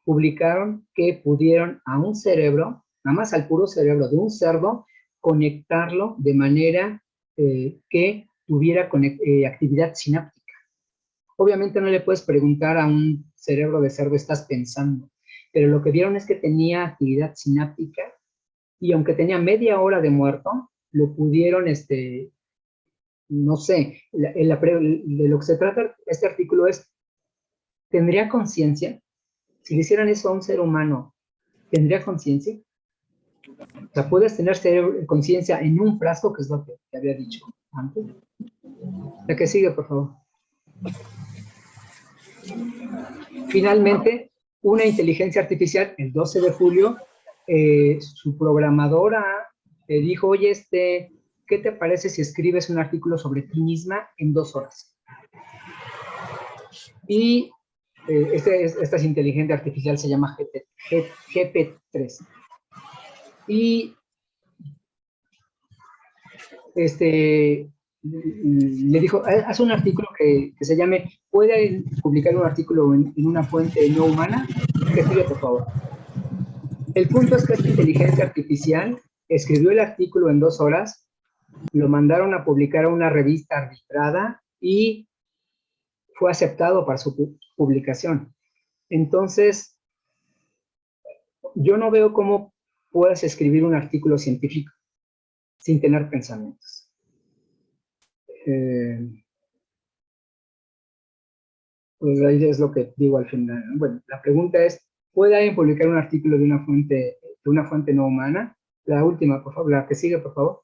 publicaron que pudieron a un cerebro, nada más al puro cerebro de un cerdo, conectarlo de manera que tuviera actividad sináptica. Obviamente no le puedes preguntar a un cerebro de cerdo, estás pensando, pero lo que vieron es que tenía actividad sináptica y aunque tenía media hora de muerto, lo pudieron, no sé, de lo que se trata este artículo es, ¿tendría conciencia? Si le hicieran eso a un ser humano, ¿tendría conciencia? O sea, puedes tener conciencia en un frasco, que es lo que te había dicho antes. La que sigue, por favor. Finalmente, una inteligencia artificial, el 12 de julio, su programadora dijo, oye, ¿qué te parece si escribes un artículo sobre ti misma en 2 horas? Y esta inteligencia artificial se llama GP3. Y le dijo, haz un artículo que se llame, ¿puede publicar un artículo en una fuente no humana? Que sigue, por favor. El punto es que esta inteligencia artificial escribió el artículo en 2 horas, lo mandaron a publicar a una revista arbitrada y fue aceptado para su publicación. Entonces, yo no veo cómo puedas escribir un artículo científico sin tener pensamientos. Pues ahí es lo que digo al final. Bueno, la pregunta es, ¿puede alguien publicar un artículo de una fuente no humana? La última, por favor, la que sigue, por favor.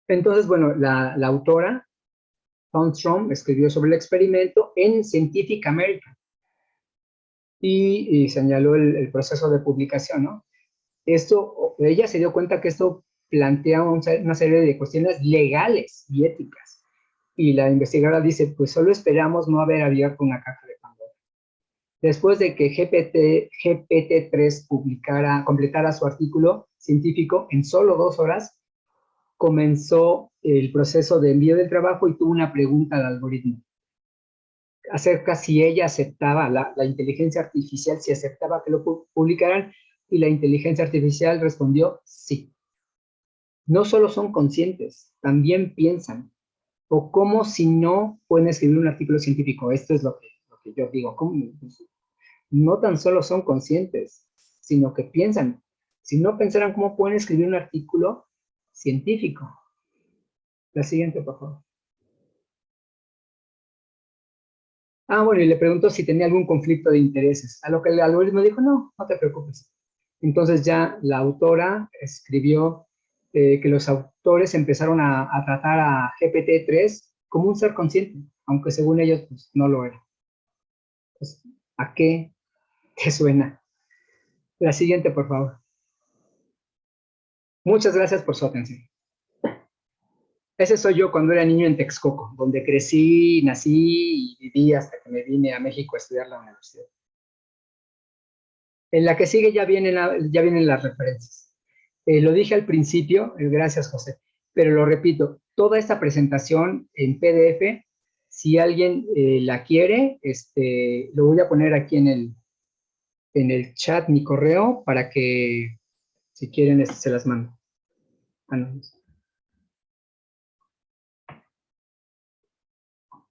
Entonces, bueno, la autora, Poundstrom, escribió sobre el experimento en Scientific American y señaló el proceso de publicación, ¿no? ella se dio cuenta que esto plantea una serie de cuestiones legales y éticas. Y la investigadora dice, pues solo esperamos no haber abierto una caja de Pandora. Después de que GPT-3 completara su artículo científico en solo 2 horas, comenzó el proceso de envío del trabajo y tuvo una pregunta al algoritmo acerca si ella aceptaba, la inteligencia artificial, si aceptaba que lo publicaran, y la inteligencia artificial respondió sí. No solo son conscientes, también piensan. O como si no pueden escribir un artículo científico. Esto es lo que yo digo. No tan solo son conscientes, sino que piensan. Si no pensaran, ¿cómo pueden escribir un artículo científico? La siguiente, por favor. Bueno, y le preguntó si tenía algún conflicto de intereses, a lo que el algoritmo dijo, no, no te preocupes. Entonces ya la autora escribió que los autores empezaron a tratar a GPT-3 como un ser consciente, aunque según ellos pues, no lo era. Pues, ¿a qué te suena? La siguiente, por favor. Muchas gracias por su atención. Ese soy yo cuando era niño en Texcoco, donde crecí, nací y viví hasta que me vine a México a estudiar la universidad. En la que sigue ya vienen las referencias. Lo dije al principio, gracias José, pero lo repito, toda esta presentación en PDF, si alguien la quiere, lo voy a poner aquí en el chat mi correo para que si quieren se las mando. No.